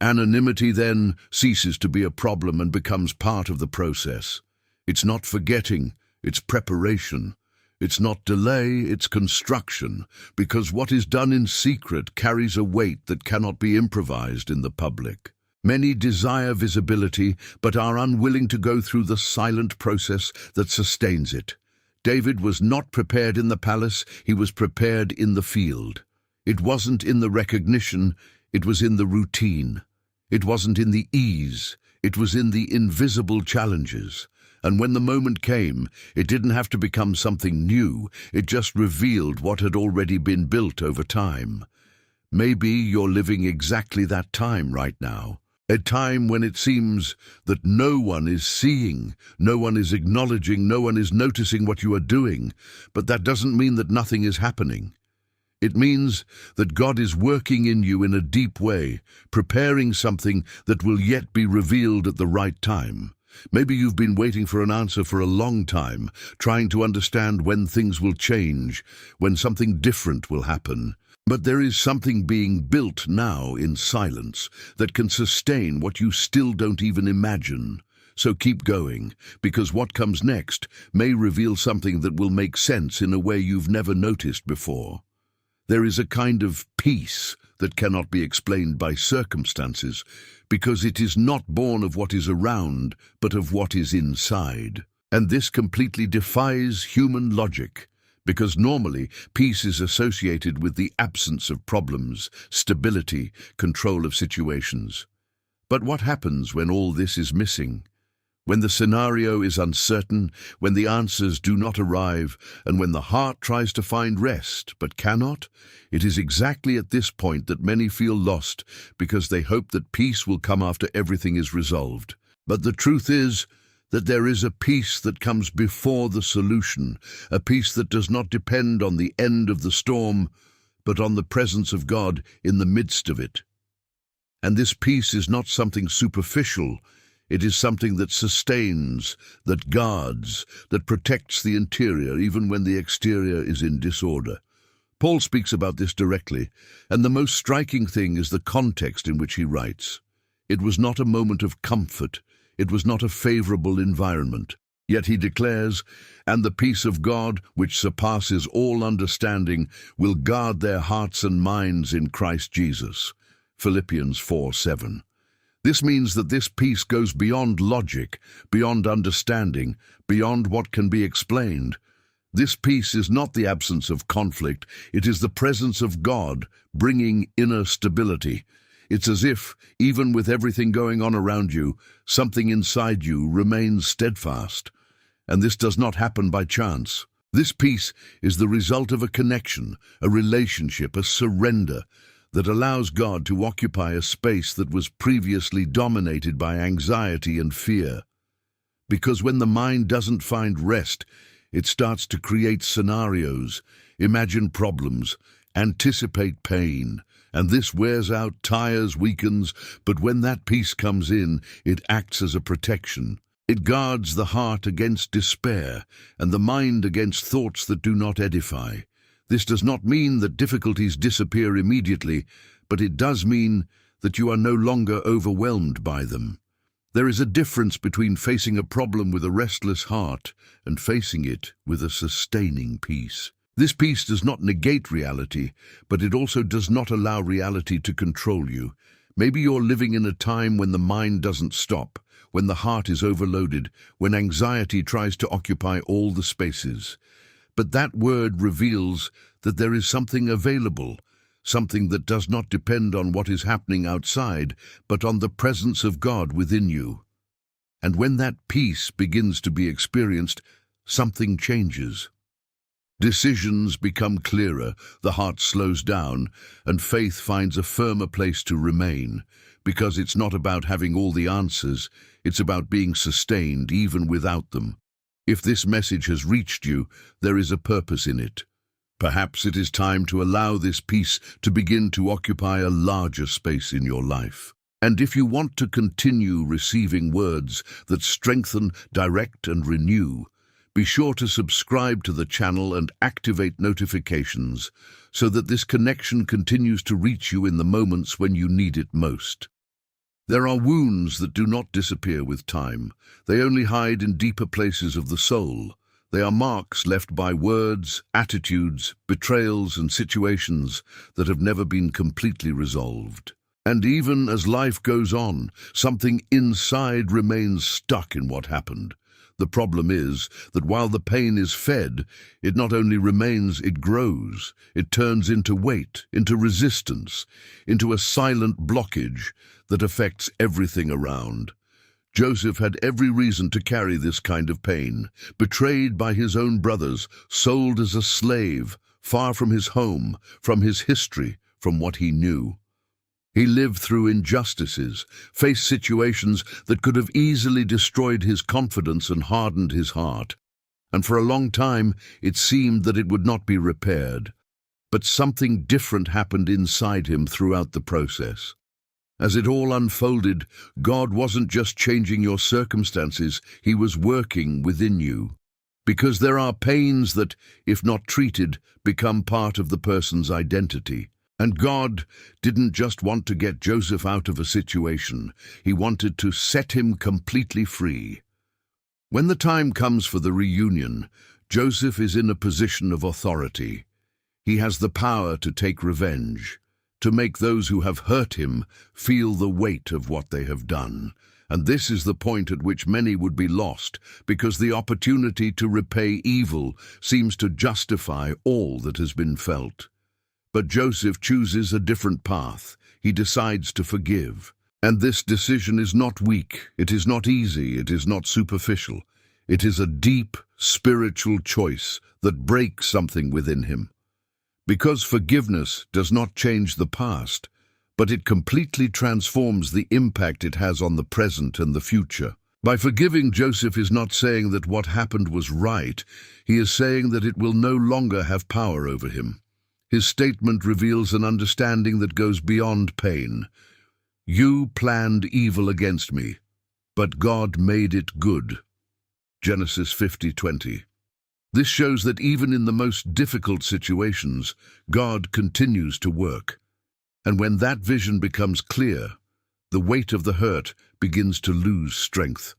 S1: Anonymity then ceases to be a problem and becomes part of the process. It's not forgetting, it's preparation. It's not delay, it's construction, because what is done in secret carries a weight that cannot be improvised in the public. Many desire visibility, but are unwilling to go through the silent process that sustains it. David was not prepared in the palace, he was prepared in the field. It wasn't in the recognition, it was in the routine. It wasn't in the ease, it was in the invisible challenges. And when the moment came, it didn't have to become something new, it just revealed what had already been built over time. Maybe you're living exactly that time right now. A time when it seems that no one is seeing, no one is acknowledging, no one is noticing what you are doing. But that doesn't mean that nothing is happening. It means that God is working in you in a deep way, preparing something that will yet be revealed at the right time. Maybe you've been waiting for an answer for a long time, trying to understand when things will change, when something different will happen. But there is something being built now in silence that can sustain what you still don't even imagine. So keep going, because what comes next may reveal something that will make sense in a way you've never noticed before. There is a kind of peace that cannot be explained by circumstances, because it is not born of what is around, but of what is inside. And this completely defies human logic, because normally peace is associated with the absence of problems, stability, control of situations. But what happens when all this is missing? When the scenario is uncertain, when the answers do not arrive, and when the heart tries to find rest but cannot, it is exactly at this point that many feel lost because they hope that peace will come after everything is resolved. But the truth is that there is a peace that comes before the solution, a peace that does not depend on the end of the storm, but on the presence of God in the midst of it. And this peace is not something superficial. It is something that sustains, that guards, that protects the interior even when the exterior is in disorder. Paul speaks about this directly, and the most striking thing is the context in which he writes. It was not a moment of comfort. It was not a favorable environment. Yet he declares, "And the peace of God, which surpasses all understanding, will guard their hearts and minds in Christ Jesus." Philippians 4:7. This means that this peace goes beyond logic, beyond understanding, beyond what can be explained. This peace is not the absence of conflict, it is the presence of God, bringing inner stability. It's as if, even with everything going on around you, something inside you remains steadfast. And this does not happen by chance. This peace is the result of a connection, a relationship, a surrender that allows God to occupy a space that was previously dominated by anxiety and fear. Because when the mind doesn't find rest, it starts to create scenarios, imagine problems, anticipate pain, and this wears out, tires, weakens, but when that peace comes in, it acts as a protection. It guards the heart against despair and the mind against thoughts that do not edify. This does not mean that difficulties disappear immediately, but it does mean that you are no longer overwhelmed by them. There is a difference between facing a problem with a restless heart and facing it with a sustaining peace. This peace does not negate reality, but it also does not allow reality to control you. Maybe you're living in a time when the mind doesn't stop, when the heart is overloaded, when anxiety tries to occupy all the spaces. But that word reveals that there is something available, something that does not depend on what is happening outside, but on the presence of God within you. And when that peace begins to be experienced, something changes. Decisions become clearer, the heart slows down, and faith finds a firmer place to remain, because it's not about having all the answers, it's about being sustained even without them. If this message has reached you, there is a purpose in it. Perhaps it is time to allow this peace to begin to occupy a larger space in your life. And if you want to continue receiving words that strengthen, direct, and renew, be sure to subscribe to the channel and activate notifications so that this connection continues to reach you in the moments when you need it most. There are wounds that do not disappear with time. They only hide in deeper places of the soul. They are marks left by words, attitudes, betrayals, and situations that have never been completely resolved. And even as life goes on, something inside remains stuck in what happened. The problem is that while the pain is fed, it not only remains, it grows. It turns into weight, into resistance, into a silent blockage that affects everything around. Joseph had every reason to carry this kind of pain, betrayed by his own brothers, sold as a slave, far from his home, from his history, from what he knew. He lived through injustices, faced situations that could have easily destroyed his confidence and hardened his heart. And for a long time, it seemed that it would not be repaired. But something different happened inside him throughout the process. As it all unfolded, God wasn't just changing your circumstances, He was working within you. Because there are pains that, if not treated, become part of the person's identity. And God didn't just want to get Joseph out of a situation, He wanted to set him completely free. When the time comes for the reunion, Joseph is in a position of authority. He has the power to take revenge, to make those who have hurt him feel the weight of what they have done. And this is the point at which many would be lost, because the opportunity to repay evil seems to justify all that has been felt. But Joseph chooses a different path. He decides to forgive. And this decision is not weak, it is not easy, it is not superficial. It is a deep, spiritual choice that breaks something within him. Because forgiveness does not change the past, but it completely transforms the impact it has on the present and the future. By forgiving, Joseph is not saying that what happened was right, he is saying that it will no longer have power over him. His statement reveals an understanding that goes beyond pain. You planned evil against me, but God made it good. Genesis 50:20. This shows that even in the most difficult situations, God continues to work. And when that vision becomes clear, the weight of the hurt begins to lose strength.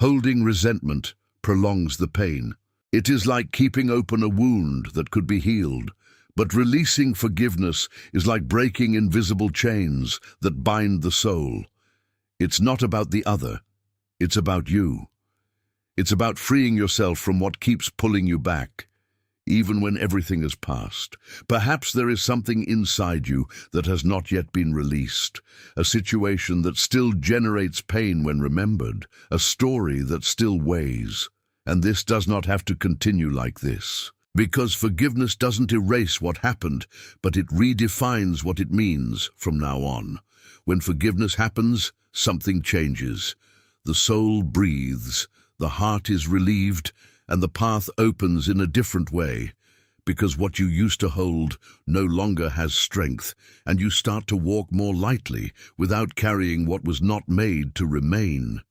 S1: Holding resentment, prolongs the pain. It is like keeping open a wound that could be healed, but releasing forgiveness is like breaking invisible chains that bind the soul. It's not about the other, it's about you. It's about freeing yourself from what keeps pulling you back, even when everything has passed. Perhaps there is something inside you that has not yet been released, a situation that still generates pain when remembered, a story that still weighs. And this does not have to continue like this. Because forgiveness doesn't erase what happened, but it redefines what it means from now on. When forgiveness happens, something changes. The soul breathes, the heart is relieved, and the path opens in a different way. Because what you used to hold no longer has strength, and you start to walk more lightly without carrying what was not made to remain.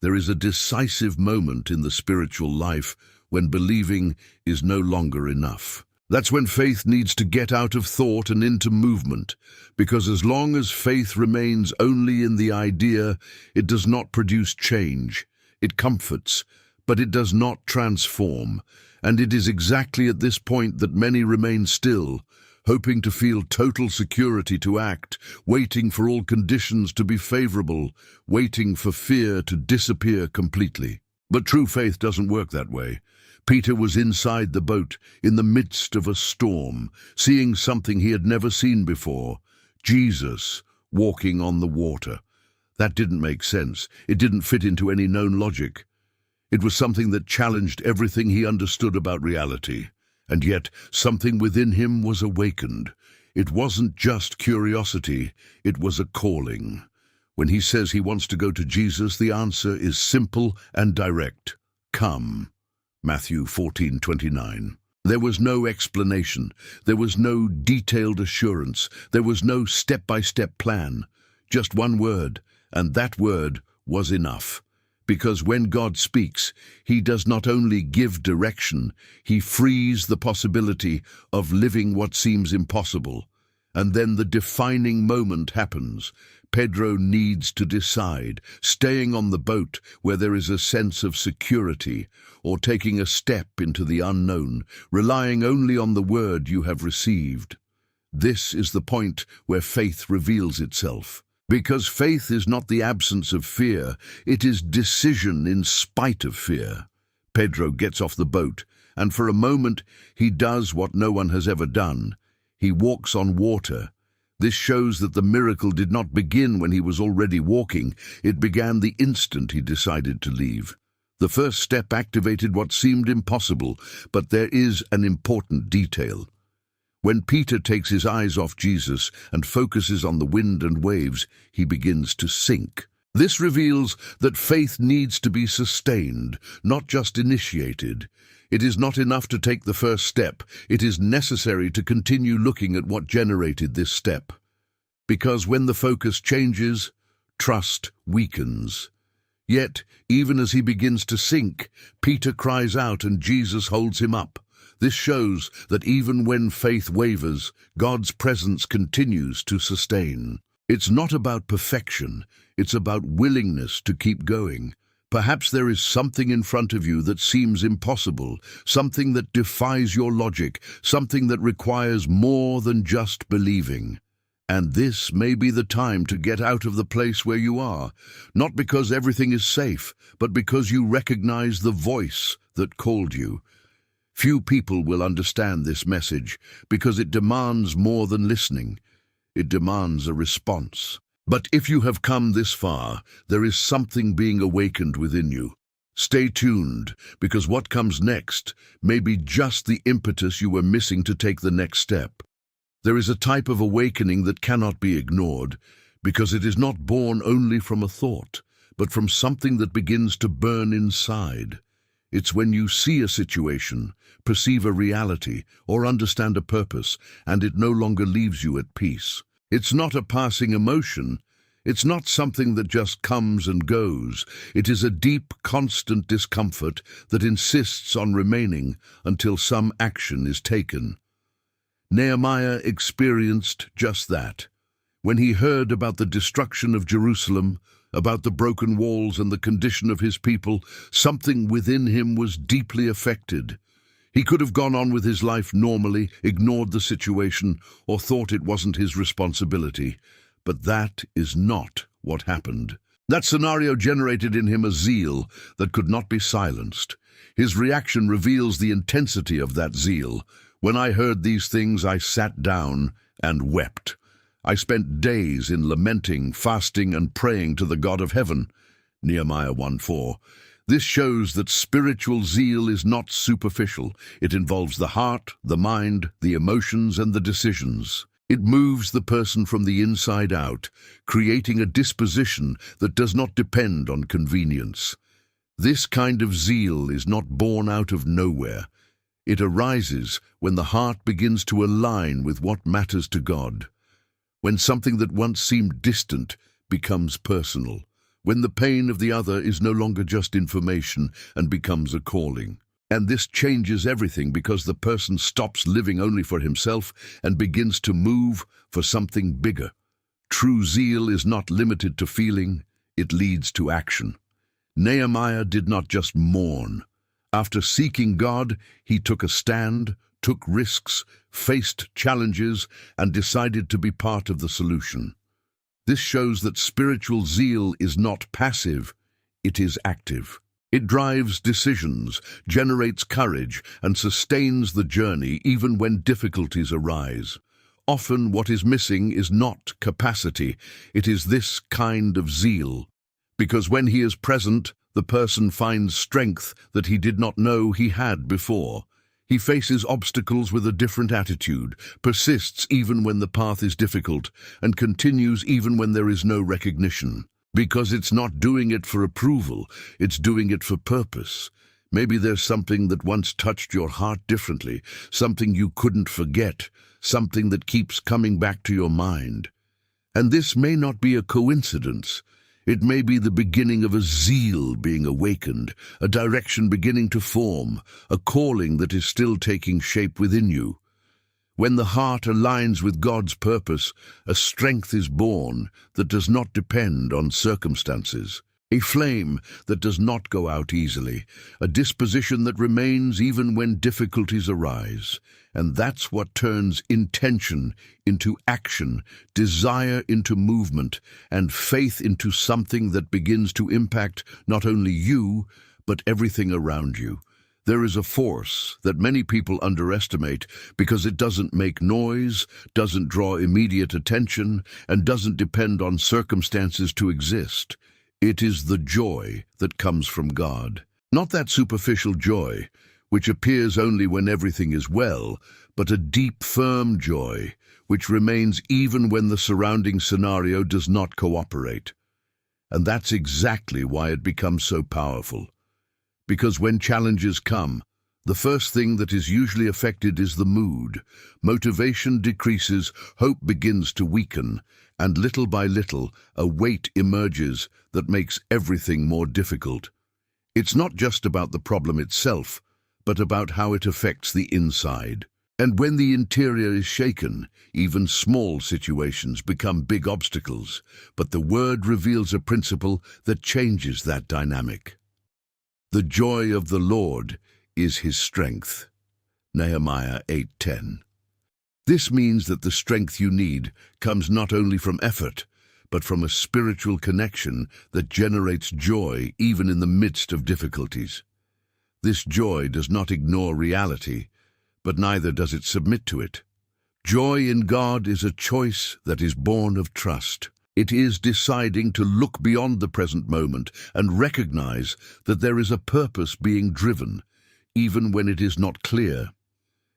S1: There is a decisive moment in the spiritual life when believing is no longer enough. That's when faith needs to get out of thought and into movement, because as long as faith remains only in the idea, it does not produce change. It comforts, but it does not transform. And it is exactly at this point that many remain still, hoping to feel total security to act, waiting for all conditions to be favorable, waiting for fear to disappear completely. But true faith doesn't work that way. Peter was inside the boat, in the midst of a storm, seeing something he had never seen before: Jesus walking on the water. That didn't make sense. It didn't fit into any known logic. It was something that challenged everything he understood about reality. And yet, something within him was awakened. It wasn't just curiosity, it was a calling. When he says he wants to go to Jesus, the answer is simple and direct: come. Matthew 14:29. There was no explanation. There was no detailed assurance. There was no step-by-step plan. Just one word, and that word was enough. Because when God speaks, he does not only give direction, he frees the possibility of living what seems impossible. And then the defining moment happens. Pedro needs to decide, staying on the boat where there is a sense of security, or taking a step into the unknown, relying only on the word you have received. This is the point where faith reveals itself. Because faith is not the absence of fear, it is decision in spite of fear. Pedro gets off the boat, and for a moment he does what no one has ever done. He walks on water. This shows that the miracle did not begin when he was already walking. It began the instant he decided to leave. The first step activated what seemed impossible, but there is an important detail. When Peter takes his eyes off Jesus and focuses on the wind and waves, he begins to sink. This reveals that faith needs to be sustained, not just initiated. It is not enough to take the first step. It is necessary to continue looking at what generated this step. Because when the focus changes, trust weakens. Yet, even as he begins to sink, Peter cries out and Jesus holds him up. This shows that even when faith wavers, God's presence continues to sustain. It's not about perfection, it's about willingness to keep going. Perhaps there is something in front of you that seems impossible, something that defies your logic, something that requires more than just believing. And this may be the time to get out of the place where you are, not because everything is safe, but because you recognize the voice that called you. Few people will understand this message because it demands more than listening. It demands a response. But if you have come this far, there is something being awakened within you. Stay tuned, because what comes next may be just the impetus you were missing to take the next step. There is a type of awakening that cannot be ignored, because it is not born only from a thought, but from something that begins to burn inside. It's when you see a situation, perceive a reality, or understand a purpose, and it no longer leaves you at peace. It's not a passing emotion. It's not something that just comes and goes. It is a deep, constant discomfort that insists on remaining until some action is taken. Nehemiah experienced just that. When he heard about the destruction of Jerusalem, about the broken walls and the condition of his people, something within him was deeply affected. He could have gone on with his life normally, ignored the situation, or thought it wasn't his responsibility. But that is not what happened. That scenario generated in him a zeal that could not be silenced. His reaction reveals the intensity of that zeal. When I heard these things, I sat down and wept. I spent days in lamenting, fasting, and praying to the God of heaven. Nehemiah 1:4. This shows that spiritual zeal is not superficial. It involves the heart, the mind, the emotions, and the decisions. It moves the person from the inside out, creating a disposition that does not depend on convenience. This kind of zeal is not born out of nowhere. It arises when the heart begins to align with what matters to God. When something that once seemed distant becomes personal. When the pain of the other is no longer just information and becomes a calling. And this changes everything because the person stops living only for himself and begins to move for something bigger. True zeal is not limited to feeling, it leads to action. Nehemiah did not just mourn. After seeking God, he took a stand, took risks, faced challenges, and decided to be part of the solution. This shows that spiritual zeal is not passive, it is active. It drives decisions, generates courage, and sustains the journey even when difficulties arise. Often what is missing is not capacity, it is this kind of zeal. Because when he is present, the person finds strength that he did not know he had before. He faces obstacles with a different attitude, persists even when the path is difficult, and continues even when there is no recognition. Because it's not doing it for approval, it's doing it for purpose. Maybe there's something that once touched your heart differently, something you couldn't forget, something that keeps coming back to your mind. And this may not be a coincidence. It may be the beginning of a zeal being awakened, a direction beginning to form, a calling that is still taking shape within you. When the heart aligns with God's purpose, a strength is born that does not depend on circumstances, a flame that does not go out easily, a disposition that remains even when difficulties arise. And that's what turns intention into action, desire into movement, and faith into something that begins to impact not only you, but everything around you. There is a force that many people underestimate because it doesn't make noise, doesn't draw immediate attention, and doesn't depend on circumstances to exist. It is the joy that comes from God. Not that superficial joy, which appears only when everything is well, but a deep, firm joy, which remains even when the surrounding scenario does not cooperate. And that's exactly why it becomes so powerful. Because when challenges come, the first thing that is usually affected is the mood. Motivation decreases, hope begins to weaken, and little by little, a weight emerges that makes everything more difficult. It's not just about the problem itself, but about how it affects the inside. And when the interior is shaken, even small situations become big obstacles. But the Word reveals a principle that changes that dynamic. The joy of the Lord is his strength. Nehemiah 8:10. This means that the strength you need comes not only from effort, but from a spiritual connection that generates joy even in the midst of difficulties. This joy does not ignore reality, but neither does it submit to it. Joy in God is a choice that is born of trust. It is deciding to look beyond the present moment and recognize that there is a purpose being driven, even when it is not clear.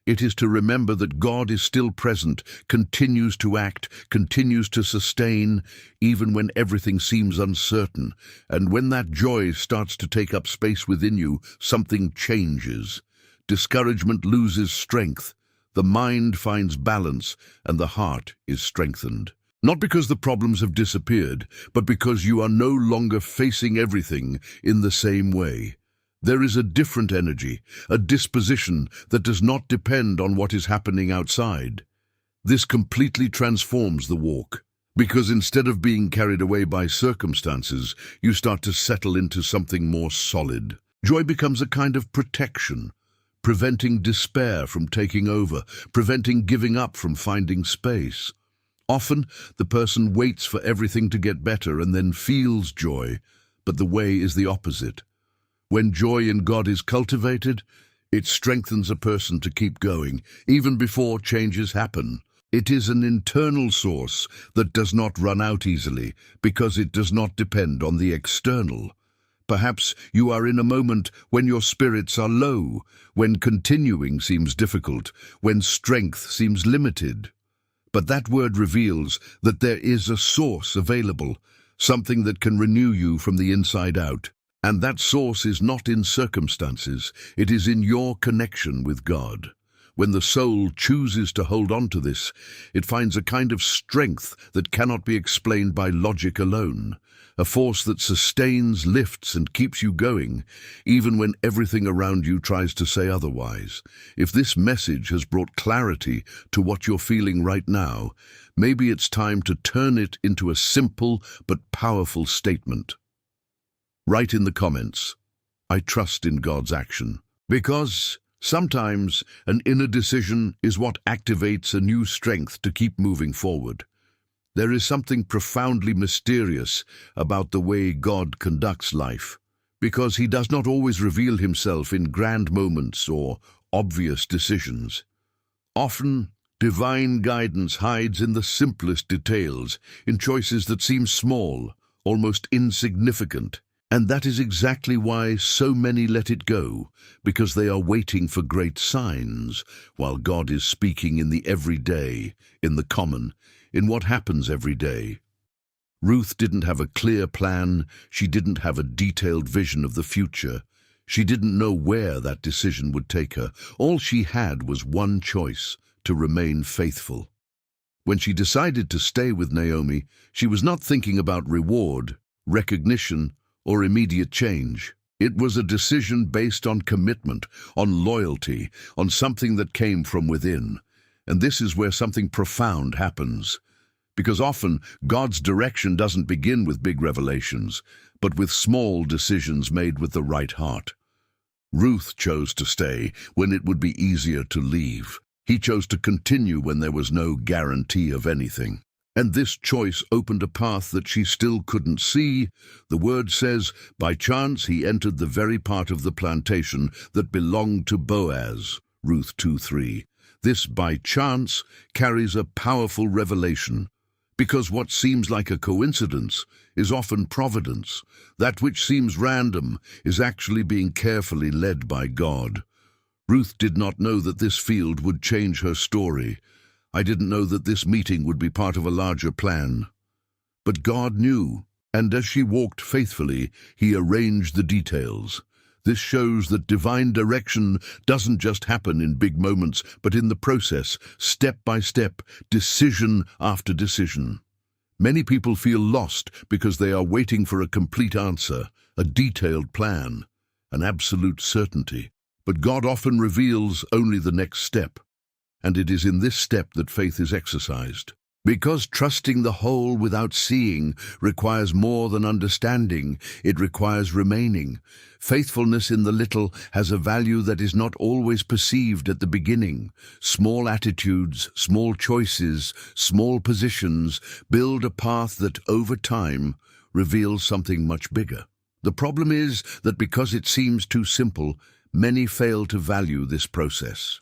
S1: It is to remember that God is still present, continues to act, continues to sustain, even when everything seems uncertain. And when that joy starts to take up space within you, something changes. Discouragement loses strength, the mind finds balance, and the heart is strengthened. Not because the problems have disappeared, but because you are no longer facing everything in the same way. There is a different energy, a disposition that does not depend on what is happening outside. This completely transforms the walk. Because instead of being carried away by circumstances, you start to settle into something more solid. Joy becomes a kind of protection, preventing despair from taking over, preventing giving up from finding space. Often, the person waits for everything to get better and then feels joy, but the way is the opposite. When joy in God is cultivated, it strengthens a person to keep going, even before changes happen. It is an internal source that does not run out easily, because it does not depend on the external. Perhaps you are in a moment when your spirits are low, when continuing seems difficult, when strength seems limited. But that word reveals that there is a source available, something that can renew you from the inside out. And that source is not in circumstances, it is in your connection with God. When the soul chooses to hold on to this, it finds a kind of strength that cannot be explained by logic alone, a force that sustains, lifts, and keeps you going, even when everything around you tries to say otherwise. If this message has brought clarity to what you're feeling right now, maybe it's time to turn it into a simple but powerful statement. Write in the comments, "I trust in God's action," because sometimes an inner decision is what activates a new strength to keep moving forward. There is something profoundly mysterious about the way God conducts life, because He does not always reveal Himself in grand moments or obvious decisions. Often, divine guidance hides in the simplest details, in choices that seem small, almost insignificant. And that is exactly why so many let it go, because they are waiting for great signs, while God is speaking in the everyday, in the common, in what happens every day. Ruth didn't have a clear plan, she didn't have a detailed vision of the future. She didn't know where that decision would take her. All she had was one choice: to remain faithful. When she decided to stay with Naomi, she was not thinking about reward, recognition, or immediate change. It was a decision based on commitment, on loyalty, on something that came from within. And this is where something profound happens. Because often, God's direction doesn't begin with big revelations, but with small decisions made with the right heart. Ruth chose to stay when it would be easier to leave. He chose to continue when there was no guarantee of anything. And this choice opened a path that she still couldn't see. The word says, by chance he entered the very part of the plantation that belonged to Boaz, Ruth 2:3. This by chance carries a powerful revelation, because what seems like a coincidence is often providence. That which seems random is actually being carefully led by God. Ruth did not know that this field would change her story. I didn't know that this meeting would be part of a larger plan. But God knew, and as she walked faithfully, He arranged the details. This shows that divine direction doesn't just happen in big moments, but in the process, step by step, decision after decision. Many people feel lost because they are waiting for a complete answer, a detailed plan, an absolute certainty. But God often reveals only the next step. And it is in this step that faith is exercised. Because trusting the whole without seeing requires more than understanding, it requires remaining. Faithfulness in the little has a value that is not always perceived at the beginning. Small attitudes, small choices, small positions build a path that, over time, reveals something much bigger. The problem is that because it seems too simple, many fail to value this process.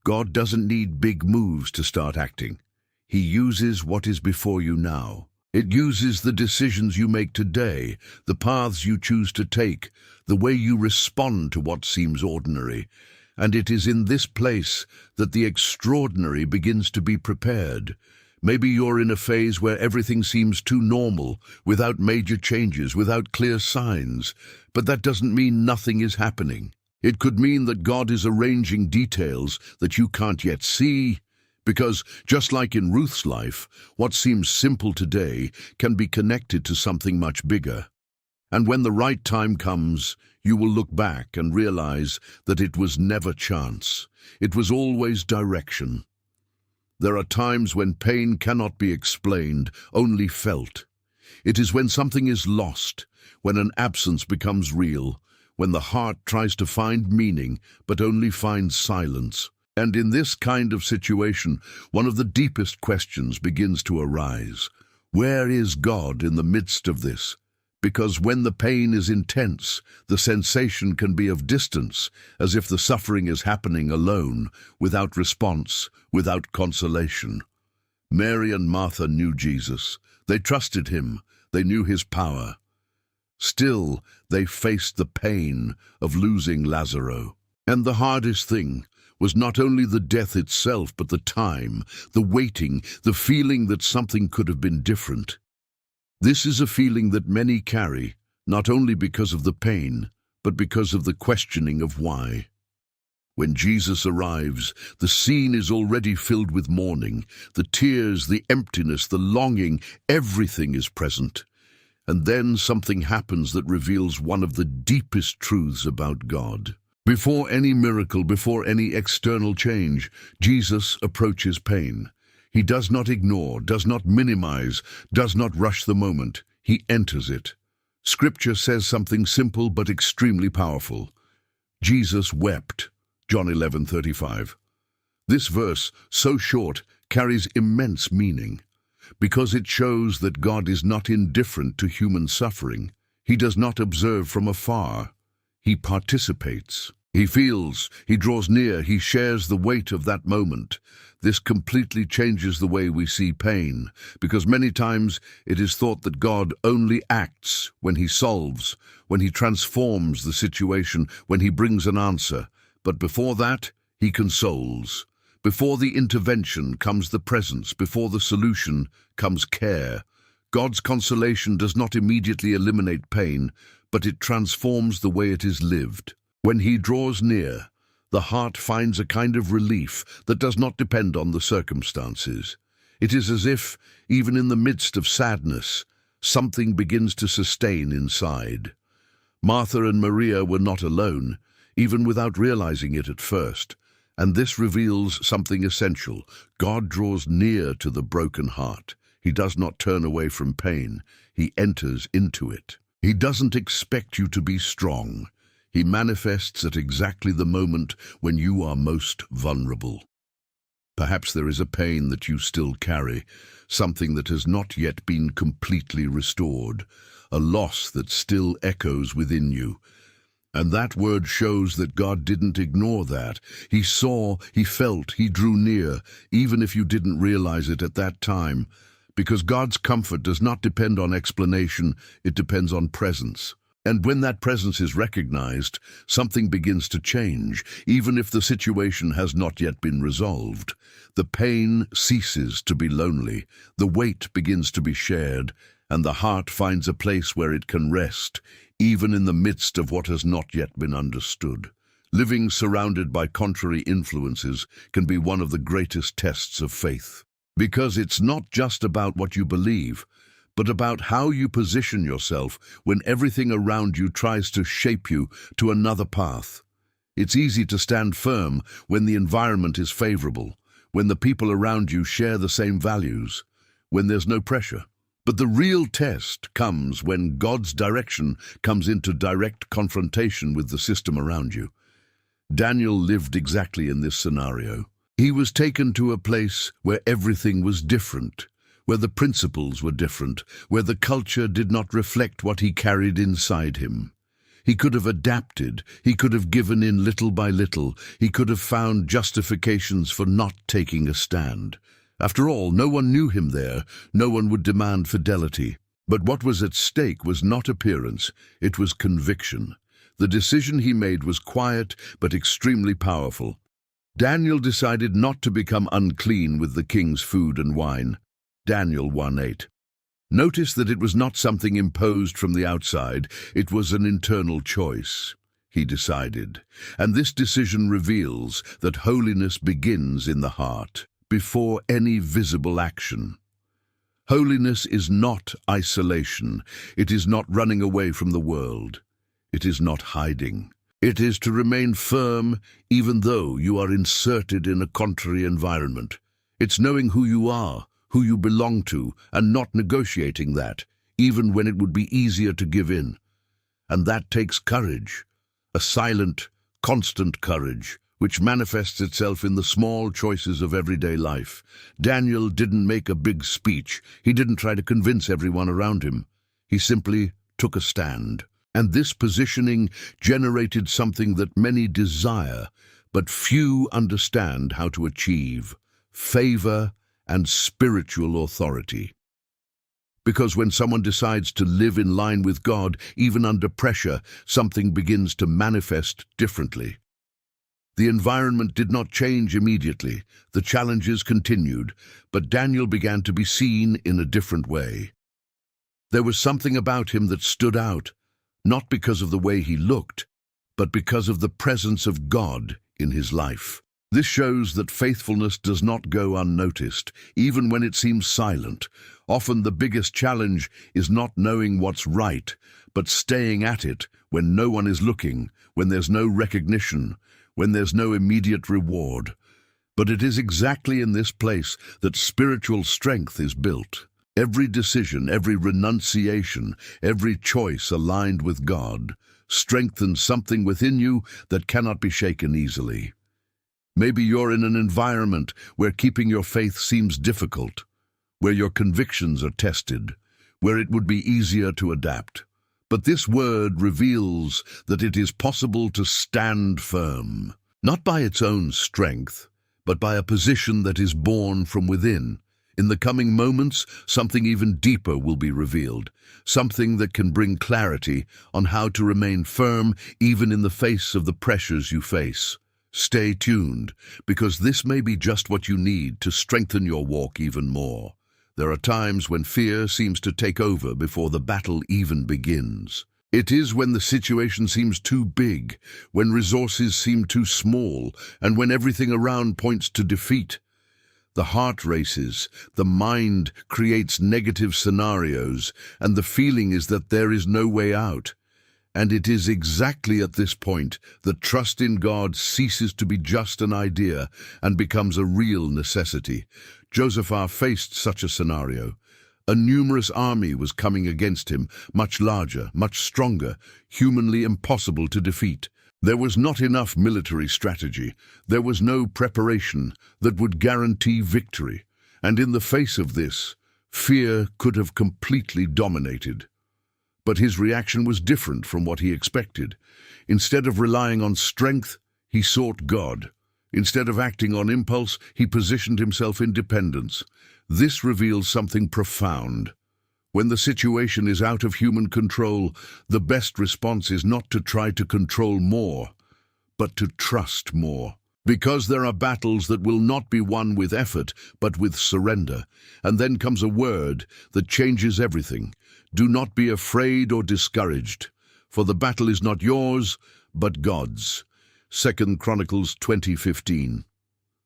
S1: God doesn't need big moves to start acting. He uses what is before you now. It uses the decisions you make today, the paths you choose to take, the way you respond to what seems ordinary. And it is in this place that the extraordinary begins to be prepared. Maybe you're in a phase where everything seems too normal, without major changes, without clear signs. But that doesn't mean nothing is happening. It could mean that God is arranging details that you can't yet see, because, just like in Ruth's life, what seems simple today can be connected to something much bigger. And when the right time comes, you will look back and realize that it was never chance. It was always direction. There are times when pain cannot be explained, only felt. It is when something is lost, when an absence becomes real, when the heart tries to find meaning but only finds silence. And in this kind of situation, one of the deepest questions begins to arise. Where is God in the midst of this? Because when the pain is intense, the sensation can be of distance, as if the suffering is happening alone, without response, without consolation. Mary and Martha knew Jesus. They trusted him. They knew his power. Still, they faced the pain of losing Lazarus. And the hardest thing was not only the death itself, but the time, the waiting, the feeling that something could have been different. This is a feeling that many carry, not only because of the pain, but because of the questioning of why. When Jesus arrives, the scene is already filled with mourning. The tears, the emptiness, the longing, everything is present. And then something happens that reveals one of the deepest truths about God. Before any miracle, before any external change, Jesus approaches pain. He does not ignore, does not minimize, does not rush the moment. He enters it. Scripture says something simple but extremely powerful. Jesus wept. John 11:35. This verse, so short, carries immense meaning, because it shows that God is not indifferent to human suffering. He does not observe from afar. He participates. He feels, he draws near, he shares the weight of that moment. This completely changes the way we see pain, because many times it is thought that God only acts when he solves, when he transforms the situation, when he brings an answer. But before that, he consoles. Before the intervention comes the presence, before the solution comes care. God's consolation does not immediately eliminate pain, but it transforms the way it is lived. When he draws near, the heart finds a kind of relief that does not depend on the circumstances. It is as if, even in the midst of sadness, something begins to sustain inside. Martha and Maria were not alone, even without realizing it at first, and this reveals something essential. God draws near to the broken heart. He does not turn away from pain. He enters into it. He doesn't expect you to be strong. He manifests at exactly the moment when you are most vulnerable. Perhaps there is a pain that you still carry, something that has not yet been completely restored, a loss that still echoes within you. And that word shows that God didn't ignore that. He saw, he felt, he drew near, even if you didn't realize it at that time. Because God's comfort does not depend on explanation, it depends on presence. And when that presence is recognized, something begins to change, even if the situation has not yet been resolved. The pain ceases to be lonely, the weight begins to be shared, and the heart finds a place where it can rest, even in the midst of what has not yet been understood. Living surrounded by contrary influences can be one of the greatest tests of faith, because it's not just about what you believe, but about how you position yourself when everything around you tries to shape you to another path. It's easy to stand firm when the environment is favorable, when the people around you share the same values, when there's no pressure. But the real test comes when God's direction comes into direct confrontation with the system around you. Daniel lived exactly in this scenario. He was taken to a place where everything was different, where the principles were different, where the culture did not reflect what he carried inside him. He could have adapted, he could have given in little by little, he could have found justifications for not taking a stand. After all, no one knew him there, no one would demand fidelity. But what was at stake was not appearance, it was conviction. The decision he made was quiet but extremely powerful. Daniel decided not to become unclean with the king's food and wine. Daniel 1:8. Notice that it was not something imposed from the outside, it was an internal choice. He decided. And this decision reveals that holiness begins in the heart, before any visible action. Holiness is not isolation. It is not running away from the world. It is not hiding. It is to remain firm even though you are inserted in a contrary environment. It's knowing who you are, who you belong to, and not negotiating that, even when it would be easier to give in. And that takes courage, a silent, constant courage, which manifests itself in the small choices of everyday life. Daniel didn't make a big speech. He didn't try to convince everyone around him. He simply took a stand. And this positioning generated something that many desire, but few understand how to achieve: favor and spiritual authority. Because when someone decides to live in line with God, even under pressure, something begins to manifest differently. The environment did not change immediately. The challenges continued, but Daniel began to be seen in a different way. There was something about him that stood out, not because of the way he looked, but because of the presence of God in his life. This shows that faithfulness does not go unnoticed, even when it seems silent. Often the biggest challenge is not knowing what's right, but staying at it when no one is looking, when there's no recognition, when there's no immediate reward. But it is exactly in this place that spiritual strength is built. Every decision, every renunciation, every choice aligned with God strengthens something within you that cannot be shaken easily. Maybe you're in an environment where keeping your faith seems difficult, where your convictions are tested, where it would be easier to adapt. But this word reveals that it is possible to stand firm, not by its own strength, but by a position that is born from within. In the coming moments, something even deeper will be revealed, something that can bring clarity on how to remain firm even in the face of the pressures you face. Stay tuned, because this may be just what you need to strengthen your walk even more. There are times when fear seems to take over before the battle even begins. It is when the situation seems too big, when resources seem too small, and when everything around points to defeat. The heart races, the mind creates negative scenarios, and the feeling is that there is no way out. And it is exactly at this point that trust in God ceases to be just an idea and becomes a real necessity. Joseph faced such a scenario. A numerous army was coming against him, much larger, much stronger, humanly impossible to defeat. There was not enough military strategy. There was no preparation that would guarantee victory. And in the face of this, fear could have completely dominated. But his reaction was different from what he expected. Instead of relying on strength, he sought God. Instead of acting on impulse, he positioned himself in dependence. This reveals something profound. When the situation is out of human control, the best response is not to try to control more, but to trust more. Because there are battles that will not be won with effort, but with surrender. And then comes a word that changes everything. Do not be afraid or discouraged, for the battle is not yours, but God's. 2 Chronicles 20:15.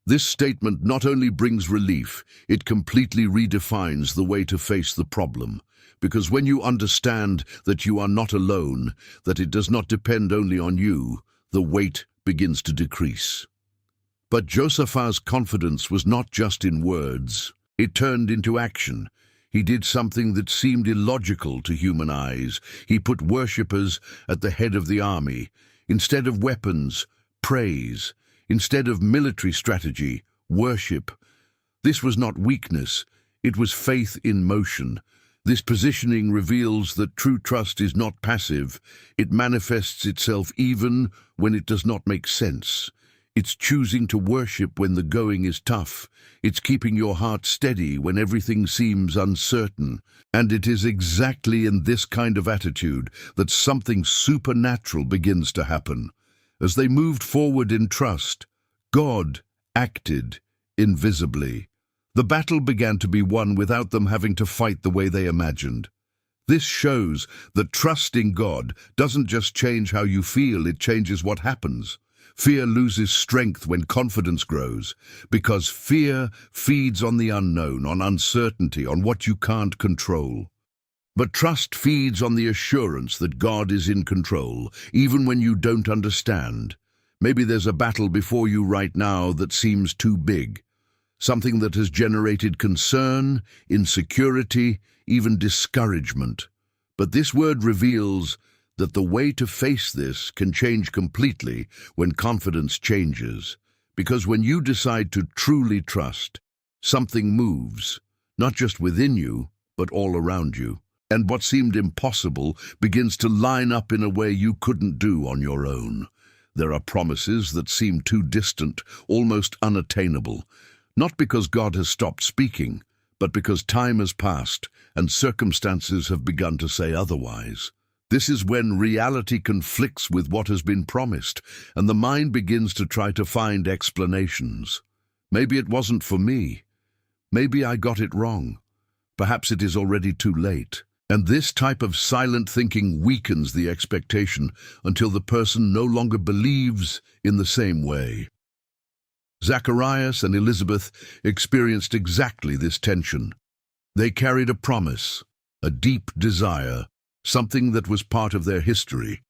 S1: This statement not only brings relief, it completely redefines the way to face the problem. Because when you understand that you are not alone, that it does not depend only on you, the weight begins to decrease. But Joseph's confidence was not just in words. It turned into action. He did something that seemed illogical to human eyes. He put worshippers at the head of the army. Instead of weapons, praise. Instead of military strategy, worship. This was not weakness. It was faith in motion. This positioning reveals that true trust is not passive. It manifests itself even when it does not make sense. It's choosing to worship when the going is tough. It's keeping your heart steady when everything seems uncertain. And it is exactly in this kind of attitude that something supernatural begins to happen. As they moved forward in trust, God acted invisibly. The battle began to be won without them having to fight the way they imagined. This shows that trusting God doesn't just change how you feel, it changes what happens. Fear loses strength when confidence grows, because fear feeds on the unknown, on uncertainty, on what you can't control. But trust feeds on the assurance that God is in control, even when you don't understand. Maybe there's a battle before you right now that seems too big. something that has generated concern, insecurity, even discouragement. But this word reveals that the way to face this can change completely when confidence changes. Because when you decide to truly trust, something moves, not just within you, but all around you. And what seemed impossible begins to line up in a way you couldn't do on your own. There are promises that seem too distant, almost unattainable, not because God has stopped speaking, but because time has passed and circumstances have begun to say otherwise. This is when reality conflicts with what has been promised, and the mind begins to try to find explanations. Maybe it wasn't for me. Maybe I got it wrong. Perhaps it is already too late. And this type of silent thinking weakens the expectation until the person no longer believes in the same way. Zacharias and Elizabeth experienced exactly this tension. They carried a promise, a deep desire, something that was part of their history.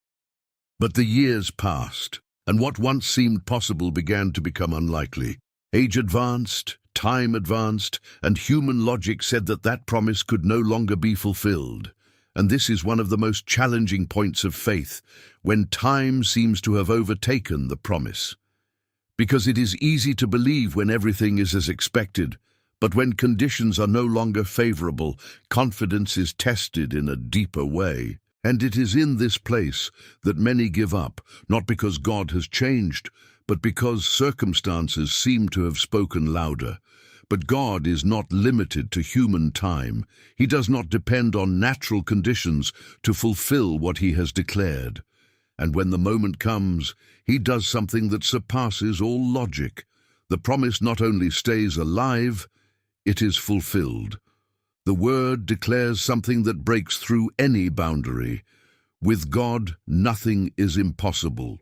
S1: But the years passed, and what once seemed possible began to become unlikely. Age advanced, time advanced, and human logic said that that promise could no longer be fulfilled. And this is one of the most challenging points of faith, when time seems to have overtaken the promise. Because it is easy to believe when everything is as expected, but when conditions are no longer favorable, confidence is tested in a deeper way. And it is in this place that many give up, not because God has changed, but because circumstances seem to have spoken louder. But God is not limited to human time. He does not depend on natural conditions to fulfill what he has declared. And when the moment comes, he does something that surpasses all logic. The promise not only stays alive, it is fulfilled. The word declares something that breaks through any boundary. With God, nothing is impossible.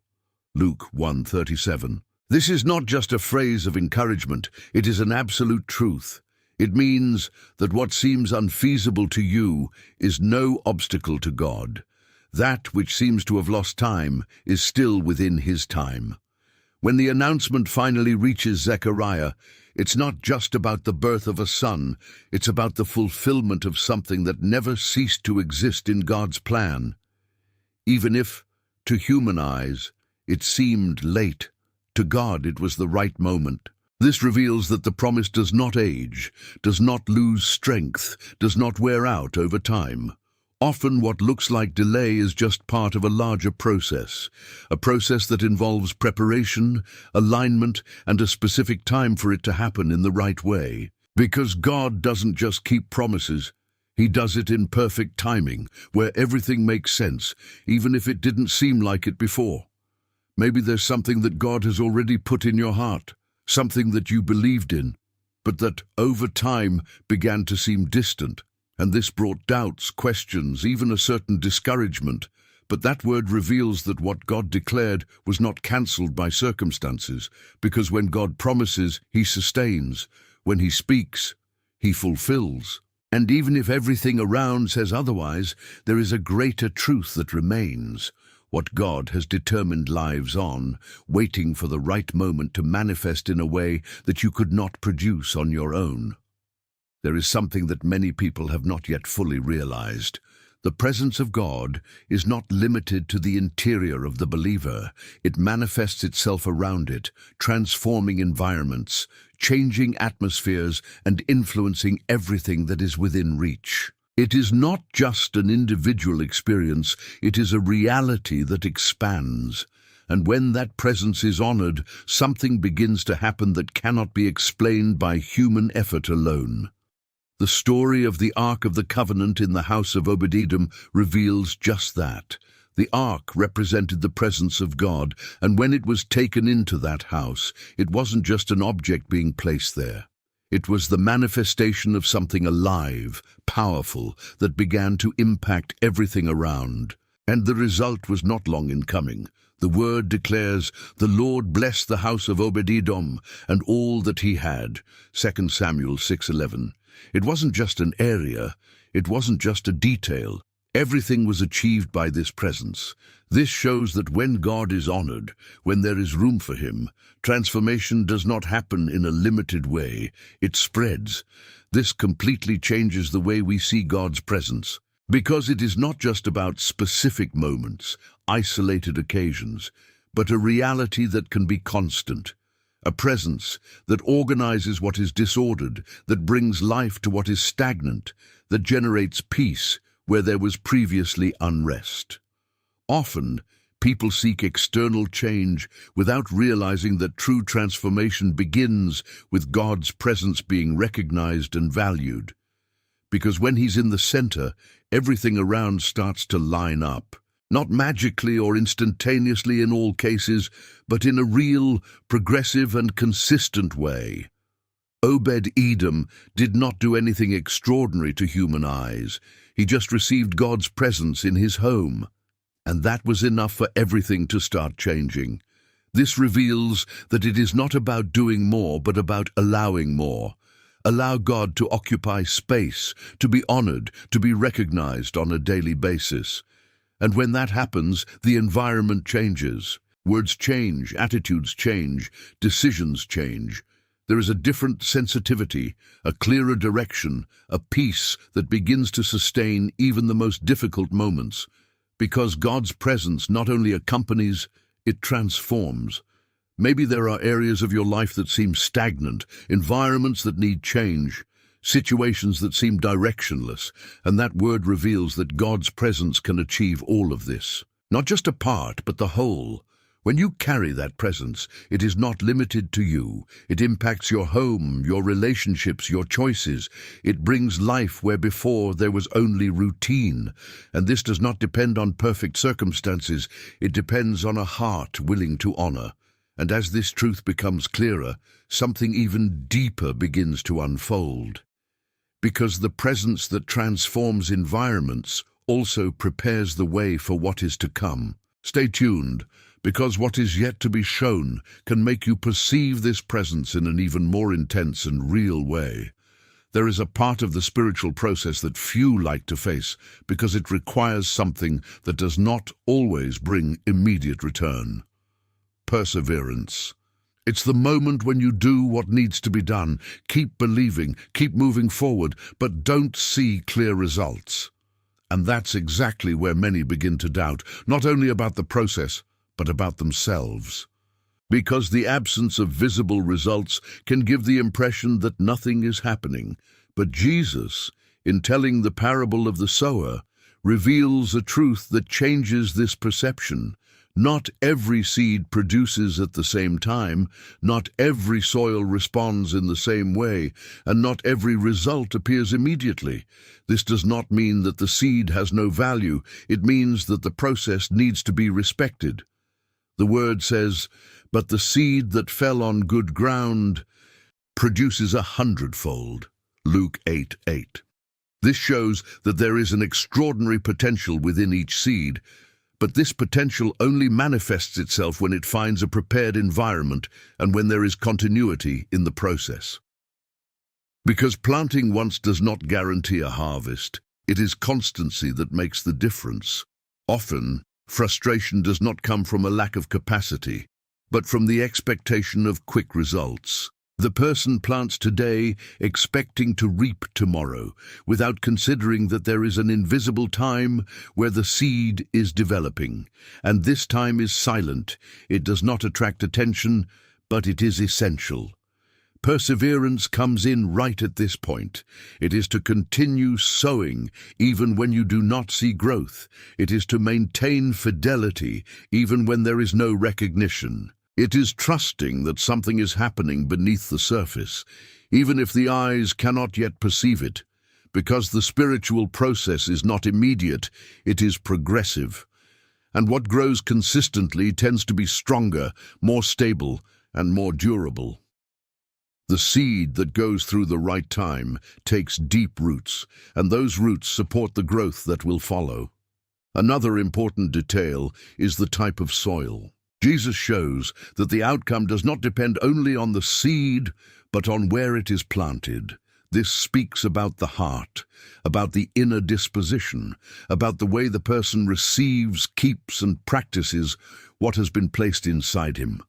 S1: Luke 1:37. This is not just a phrase of encouragement, it is an absolute truth. It means that what seems unfeasible to you is no obstacle to God. That which seems to have lost time is still within his time. When the announcement finally reaches Zechariah, it's not just about the birth of a son, it's about the fulfillment of something that never ceased to exist in God's plan. Even if, to human eyes, it seemed late, to God it was the right moment. This reveals that the promise does not age, does not lose strength, does not wear out over time. Often what looks like delay is just part of a larger process, a process that involves preparation, alignment, and a specific time for it to happen in the right way. Because God doesn't just keep promises, he does it in perfect timing, where everything makes sense, even if it didn't seem like it before. Maybe there's something that God has already put in your heart, something that you believed in, but that over time began to seem distant. And this brought doubts, questions, even a certain discouragement. But that word reveals that what God declared was not cancelled by circumstances, because when God promises, he sustains. When he speaks, he fulfills. And even if everything around says otherwise, there is a greater truth that remains. What God has determined lives on, waiting for the right moment to manifest in a way that you could not produce on your own. There is something that many people have not yet fully realized. The presence of God is not limited to the interior of the believer. It manifests itself around it, transforming environments, changing atmospheres, and influencing everything that is within reach. It is not just an individual experience, it is a reality that expands. And when that presence is honored, something begins to happen that cannot be explained by human effort alone. The story of the Ark of the Covenant in the house of Obed-Edom reveals just that. The Ark represented the presence of God, and when it was taken into that house, it wasn't just an object being placed there. It was the manifestation of something alive, powerful, that began to impact everything around. And the result was not long in coming. The word declares, "The Lord blessed the house of Obed-Edom and all that he had." 2 Samuel 6:11. It wasn't just an area, it wasn't just a detail. Everything was achieved by this presence. This shows that when God is honored, when there is room for him, transformation does not happen in a limited way, it spreads. This completely changes the way we see God's presence, because it is not just about specific moments, isolated occasions, but a reality that can be constant. A presence that organizes what is disordered, that brings life to what is stagnant, that generates peace where there was previously unrest. Often, people seek external change without realizing that true transformation begins with God's presence being recognized and valued. Because when he's in the center, everything around starts to line up. Not magically or instantaneously in all cases, but in a real, progressive and consistent way. Obed-Edom did not do anything extraordinary to human eyes. He just received God's presence in his home. And that was enough for everything to start changing. This reveals that it is not about doing more, but about allowing more. Allow God to occupy space, to be honored, to be recognized on a daily basis. And when that happens, the environment changes. Words change, attitudes change, decisions change. There is a different sensitivity, a clearer direction, a peace that begins to sustain even the most difficult moments. Because God's presence not only accompanies, it transforms. Maybe there are areas of your life that seem stagnant, environments that need change, situations that seem directionless, and that word reveals that God's presence can achieve all of this. Not just a part, but the whole. When you carry that presence, it is not limited to you. It impacts your home, your relationships, your choices. It brings life where before there was only routine. And this does not depend on perfect circumstances. It depends on a heart willing to honor. And as this truth becomes clearer, something even deeper begins to unfold. Because the presence that transforms environments also prepares the way for what is to come. Stay tuned, because what is yet to be shown can make you perceive this presence in an even more intense and real way. There is a part of the spiritual process that few like to face because it requires something that does not always bring immediate return. Perseverance. It's the moment when you do what needs to be done, keep believing, keep moving forward, but don't see clear results. And that's exactly where many begin to doubt, not only about the process, but about themselves. Because the absence of visible results can give the impression that nothing is happening. But Jesus, in telling the parable of the sower, reveals a truth that changes this perception. Not every seed produces at the same time, not every soil responds in the same way, and not every result appears immediately. This does not mean that the seed has no value. It means that the process needs to be respected. The word says, "But the seed that fell on good ground produces 100-fold." Luke 8:8. This shows that there is an extraordinary potential within each seed, but this potential only manifests itself when it finds a prepared environment and when there is continuity in the process. Because planting once does not guarantee a harvest, it is constancy that makes the difference. Often, frustration does not come from a lack of capacity, but from the expectation of quick results. The person plants today expecting to reap tomorrow, without considering that there is an invisible time where the seed is developing. And this time is silent. It does not attract attention, but it is essential. Perseverance comes in right at this point. It is to continue sowing even when you do not see growth. It is to maintain fidelity even when there is no recognition. It is trusting that something is happening beneath the surface, even if the eyes cannot yet perceive it. Because the spiritual process is not immediate, it is progressive. And what grows consistently tends to be stronger, more stable, and more durable. The seed that goes through the right time takes deep roots, and those roots support the growth that will follow. Another important detail is the type of soil. Jesus shows that the outcome does not depend only on the seed, but on where it is planted. This speaks about the heart, about the inner disposition, about the way the person receives, keeps, and practices what has been placed inside him.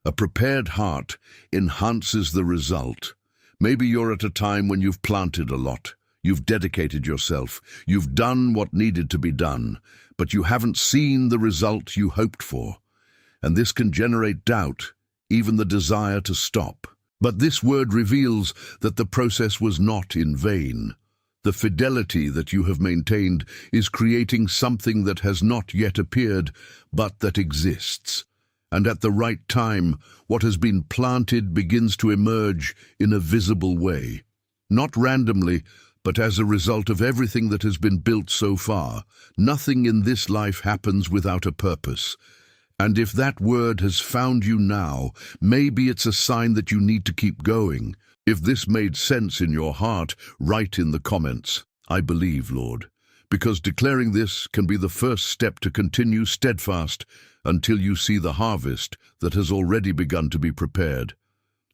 S1: A prepared heart enhances the result. Maybe you're at a time when you've planted a lot, you've dedicated yourself, you've done what needed to be done, but you haven't seen the result you hoped for. And this can generate doubt, even the desire to stop. But this word reveals that the process was not in vain. The fidelity that you have maintained is creating something that has not yet appeared, but that exists. And at the right time, what has been planted begins to emerge in a visible way. Not randomly, but as a result of everything that has been built so far. Nothing in this life happens without a purpose. And if that word has found you now, maybe it's a sign that you need to keep going. If this made sense in your heart, write in the comments, "I believe, Lord," because declaring this can be the first step to continue steadfast until you see the harvest that has already begun to be prepared.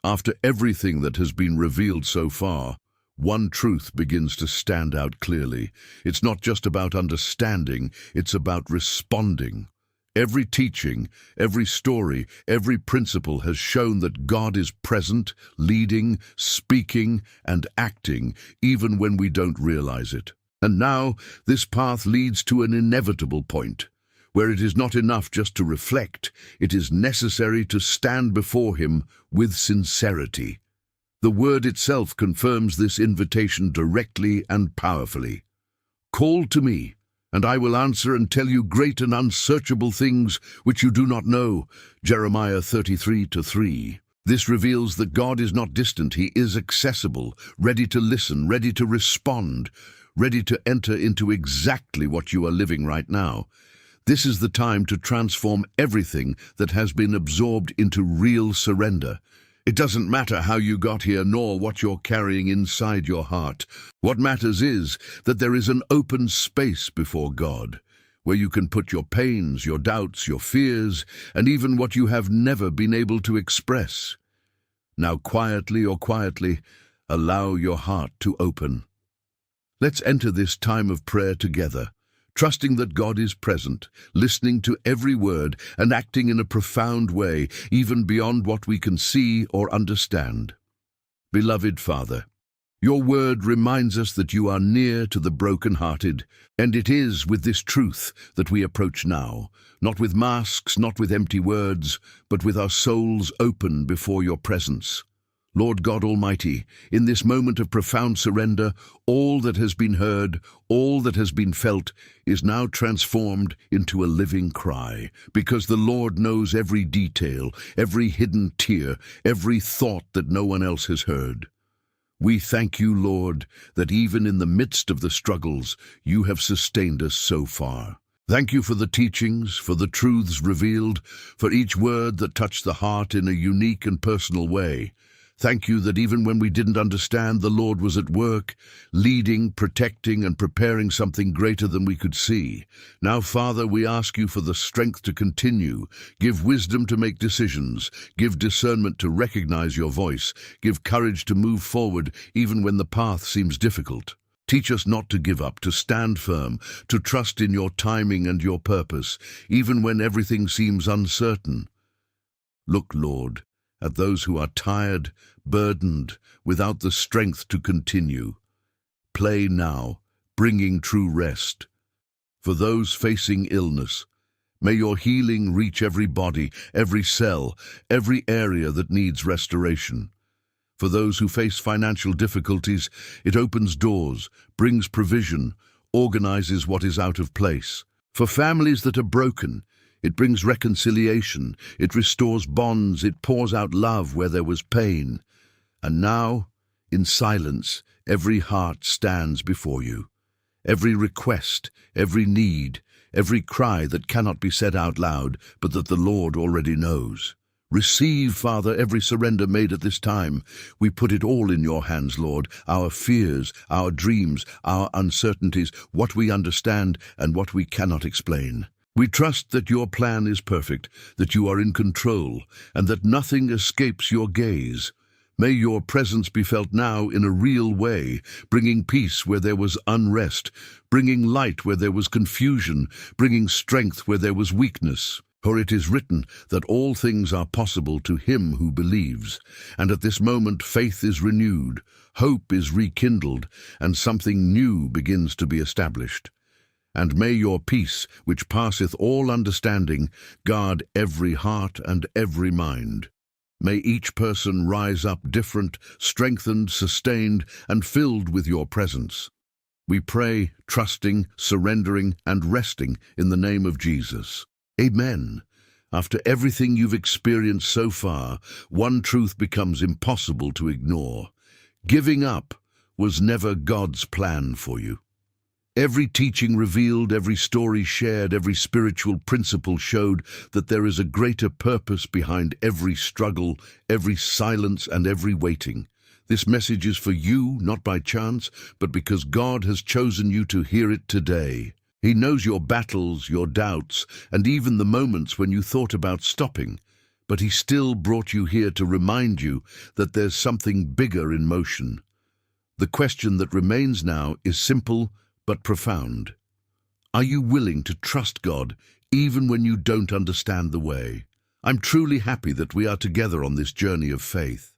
S1: After everything that has been revealed so far, one truth begins to stand out clearly. It's not just about understanding, it's about responding. Every teaching, every story, every principle has shown that God is present, leading, speaking, and acting, even when we don't realize it. And now, this path leads to an inevitable point, where it is not enough just to reflect, it is necessary to stand before Him with sincerity. The word itself confirms this invitation directly and powerfully. "Call to me, and I will answer and tell you great and unsearchable things which you do not know." Jeremiah 33:3. This reveals that God is not distant, He is accessible, ready to listen, ready to respond, ready to enter into exactly what you are living right now. This is the time to transform everything that has been absorbed into real surrender. It doesn't matter how you got here, nor what you're carrying inside your heart. What matters is that there is an open space before God, where you can put your pains, your doubts, your fears, and even what you have never been able to express. Now quietly, allow your heart to open. Let's enter this time of prayer together, trusting that God is present, listening to every word, and acting in a profound way, even beyond what we can see or understand. Beloved Father, your word reminds us that you are near to the brokenhearted, and it is with this truth that we approach now, not with masks, not with empty words, but with our souls open before your presence. Lord God Almighty, in this moment of profound surrender, all that has been heard, all that has been felt, is now transformed into a living cry, because the Lord knows every detail, every hidden tear, every thought that no one else has heard. We thank you, Lord, that even in the midst of the struggles, you have sustained us so far. Thank you for the teachings, for the truths revealed, for each word that touched the heart in a unique and personal way. Thank you that even when we didn't understand, the Lord was at work, leading, protecting, and preparing something greater than we could see. Now, Father, we ask you for the strength to continue. Give wisdom to make decisions. Give discernment to recognize your voice. Give courage to move forward, even when the path seems difficult. Teach us not to give up, to stand firm, to trust in your timing and your purpose, even when everything seems uncertain. Look, Lord, at those who are tired, burdened, without the strength to continue. Play now, bringing true rest. For those facing illness, may your healing reach every body, every cell, every area that needs restoration. For those who face financial difficulties, it opens doors, brings provision, organizes what is out of place. For families that are broken, it brings reconciliation, it restores bonds, it pours out love where there was pain. And now, in silence, every heart stands before you. Every request, every need, every cry that cannot be said out loud, but that the Lord already knows. Receive, Father, every surrender made at this time. We put it all in your hands, Lord, our fears, our dreams, our uncertainties, what we understand and what we cannot explain. We trust that your plan is perfect, that you are in control, and that nothing escapes your gaze. May your presence be felt now in a real way, bringing peace where there was unrest, bringing light where there was confusion, bringing strength where there was weakness. For it is written that all things are possible to him who believes. And at this moment faith is renewed, hope is rekindled, and something new begins to be established. And may your peace, which passeth all understanding, guard every heart and every mind. May each person rise up different, strengthened, sustained, and filled with your presence. We pray, trusting, surrendering, and resting in the name of Jesus. Amen. After everything you've experienced so far, one truth becomes impossible to ignore. Giving up was never God's plan for you. Every teaching revealed, every story shared, every spiritual principle showed that there is a greater purpose behind every struggle, every silence, and every waiting. This message is for you, not by chance, but because God has chosen you to hear it today. He knows your battles, your doubts, and even the moments when you thought about stopping. But He still brought you here to remind you that there's something bigger in motion. The question that remains now is simple but profound. Are you willing to trust God even when you don't understand the way? I'm truly happy that we are together on this journey of faith.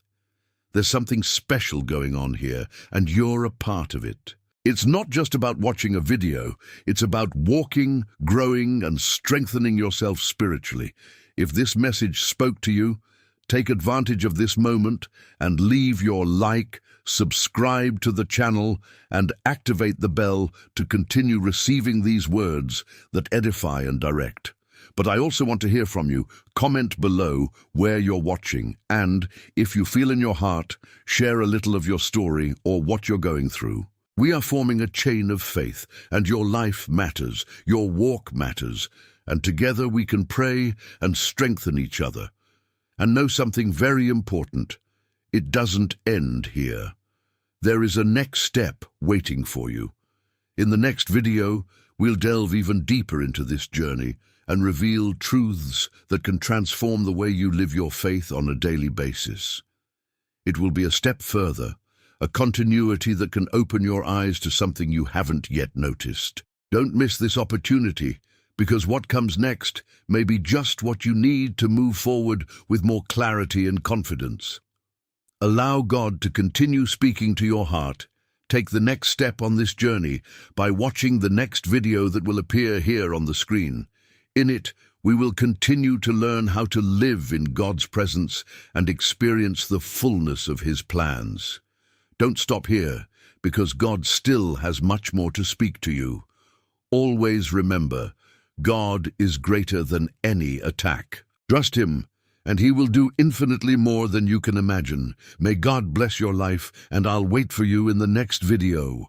S1: There's something special going on here, and you're a part of it. It's not just about watching a video, it's about walking, growing, and strengthening yourself spiritually. If this message spoke to you, take advantage of this moment and leave your like, subscribe to the channel, and activate the bell to continue receiving these words that edify and direct. But I also want to hear from you. Comment below where you're watching, and if you feel in your heart, share a little of your story or what you're going through. We are forming a chain of faith, and your life matters, your walk matters, and together we can pray and strengthen each other. And know something very important. It doesn't end here. There is a next step waiting for you. In the next video, we'll delve even deeper into this journey and reveal truths that can transform the way you live your faith on a daily basis. It will be a step further, a continuity that can open your eyes to something you haven't yet noticed. Don't miss this opportunity, because what comes next may be just what you need to move forward with more clarity and confidence. Allow God to continue speaking to your heart. Take the next step on this journey by watching the next video that will appear here on the screen. In it, we will continue to learn how to live in God's presence and experience the fullness of His plans. Don't stop here, because God still has much more to speak to you. Always remember, God is greater than any attack. Trust Him, and He will do infinitely more than you can imagine. May God bless your life, and I'll wait for you in the next video.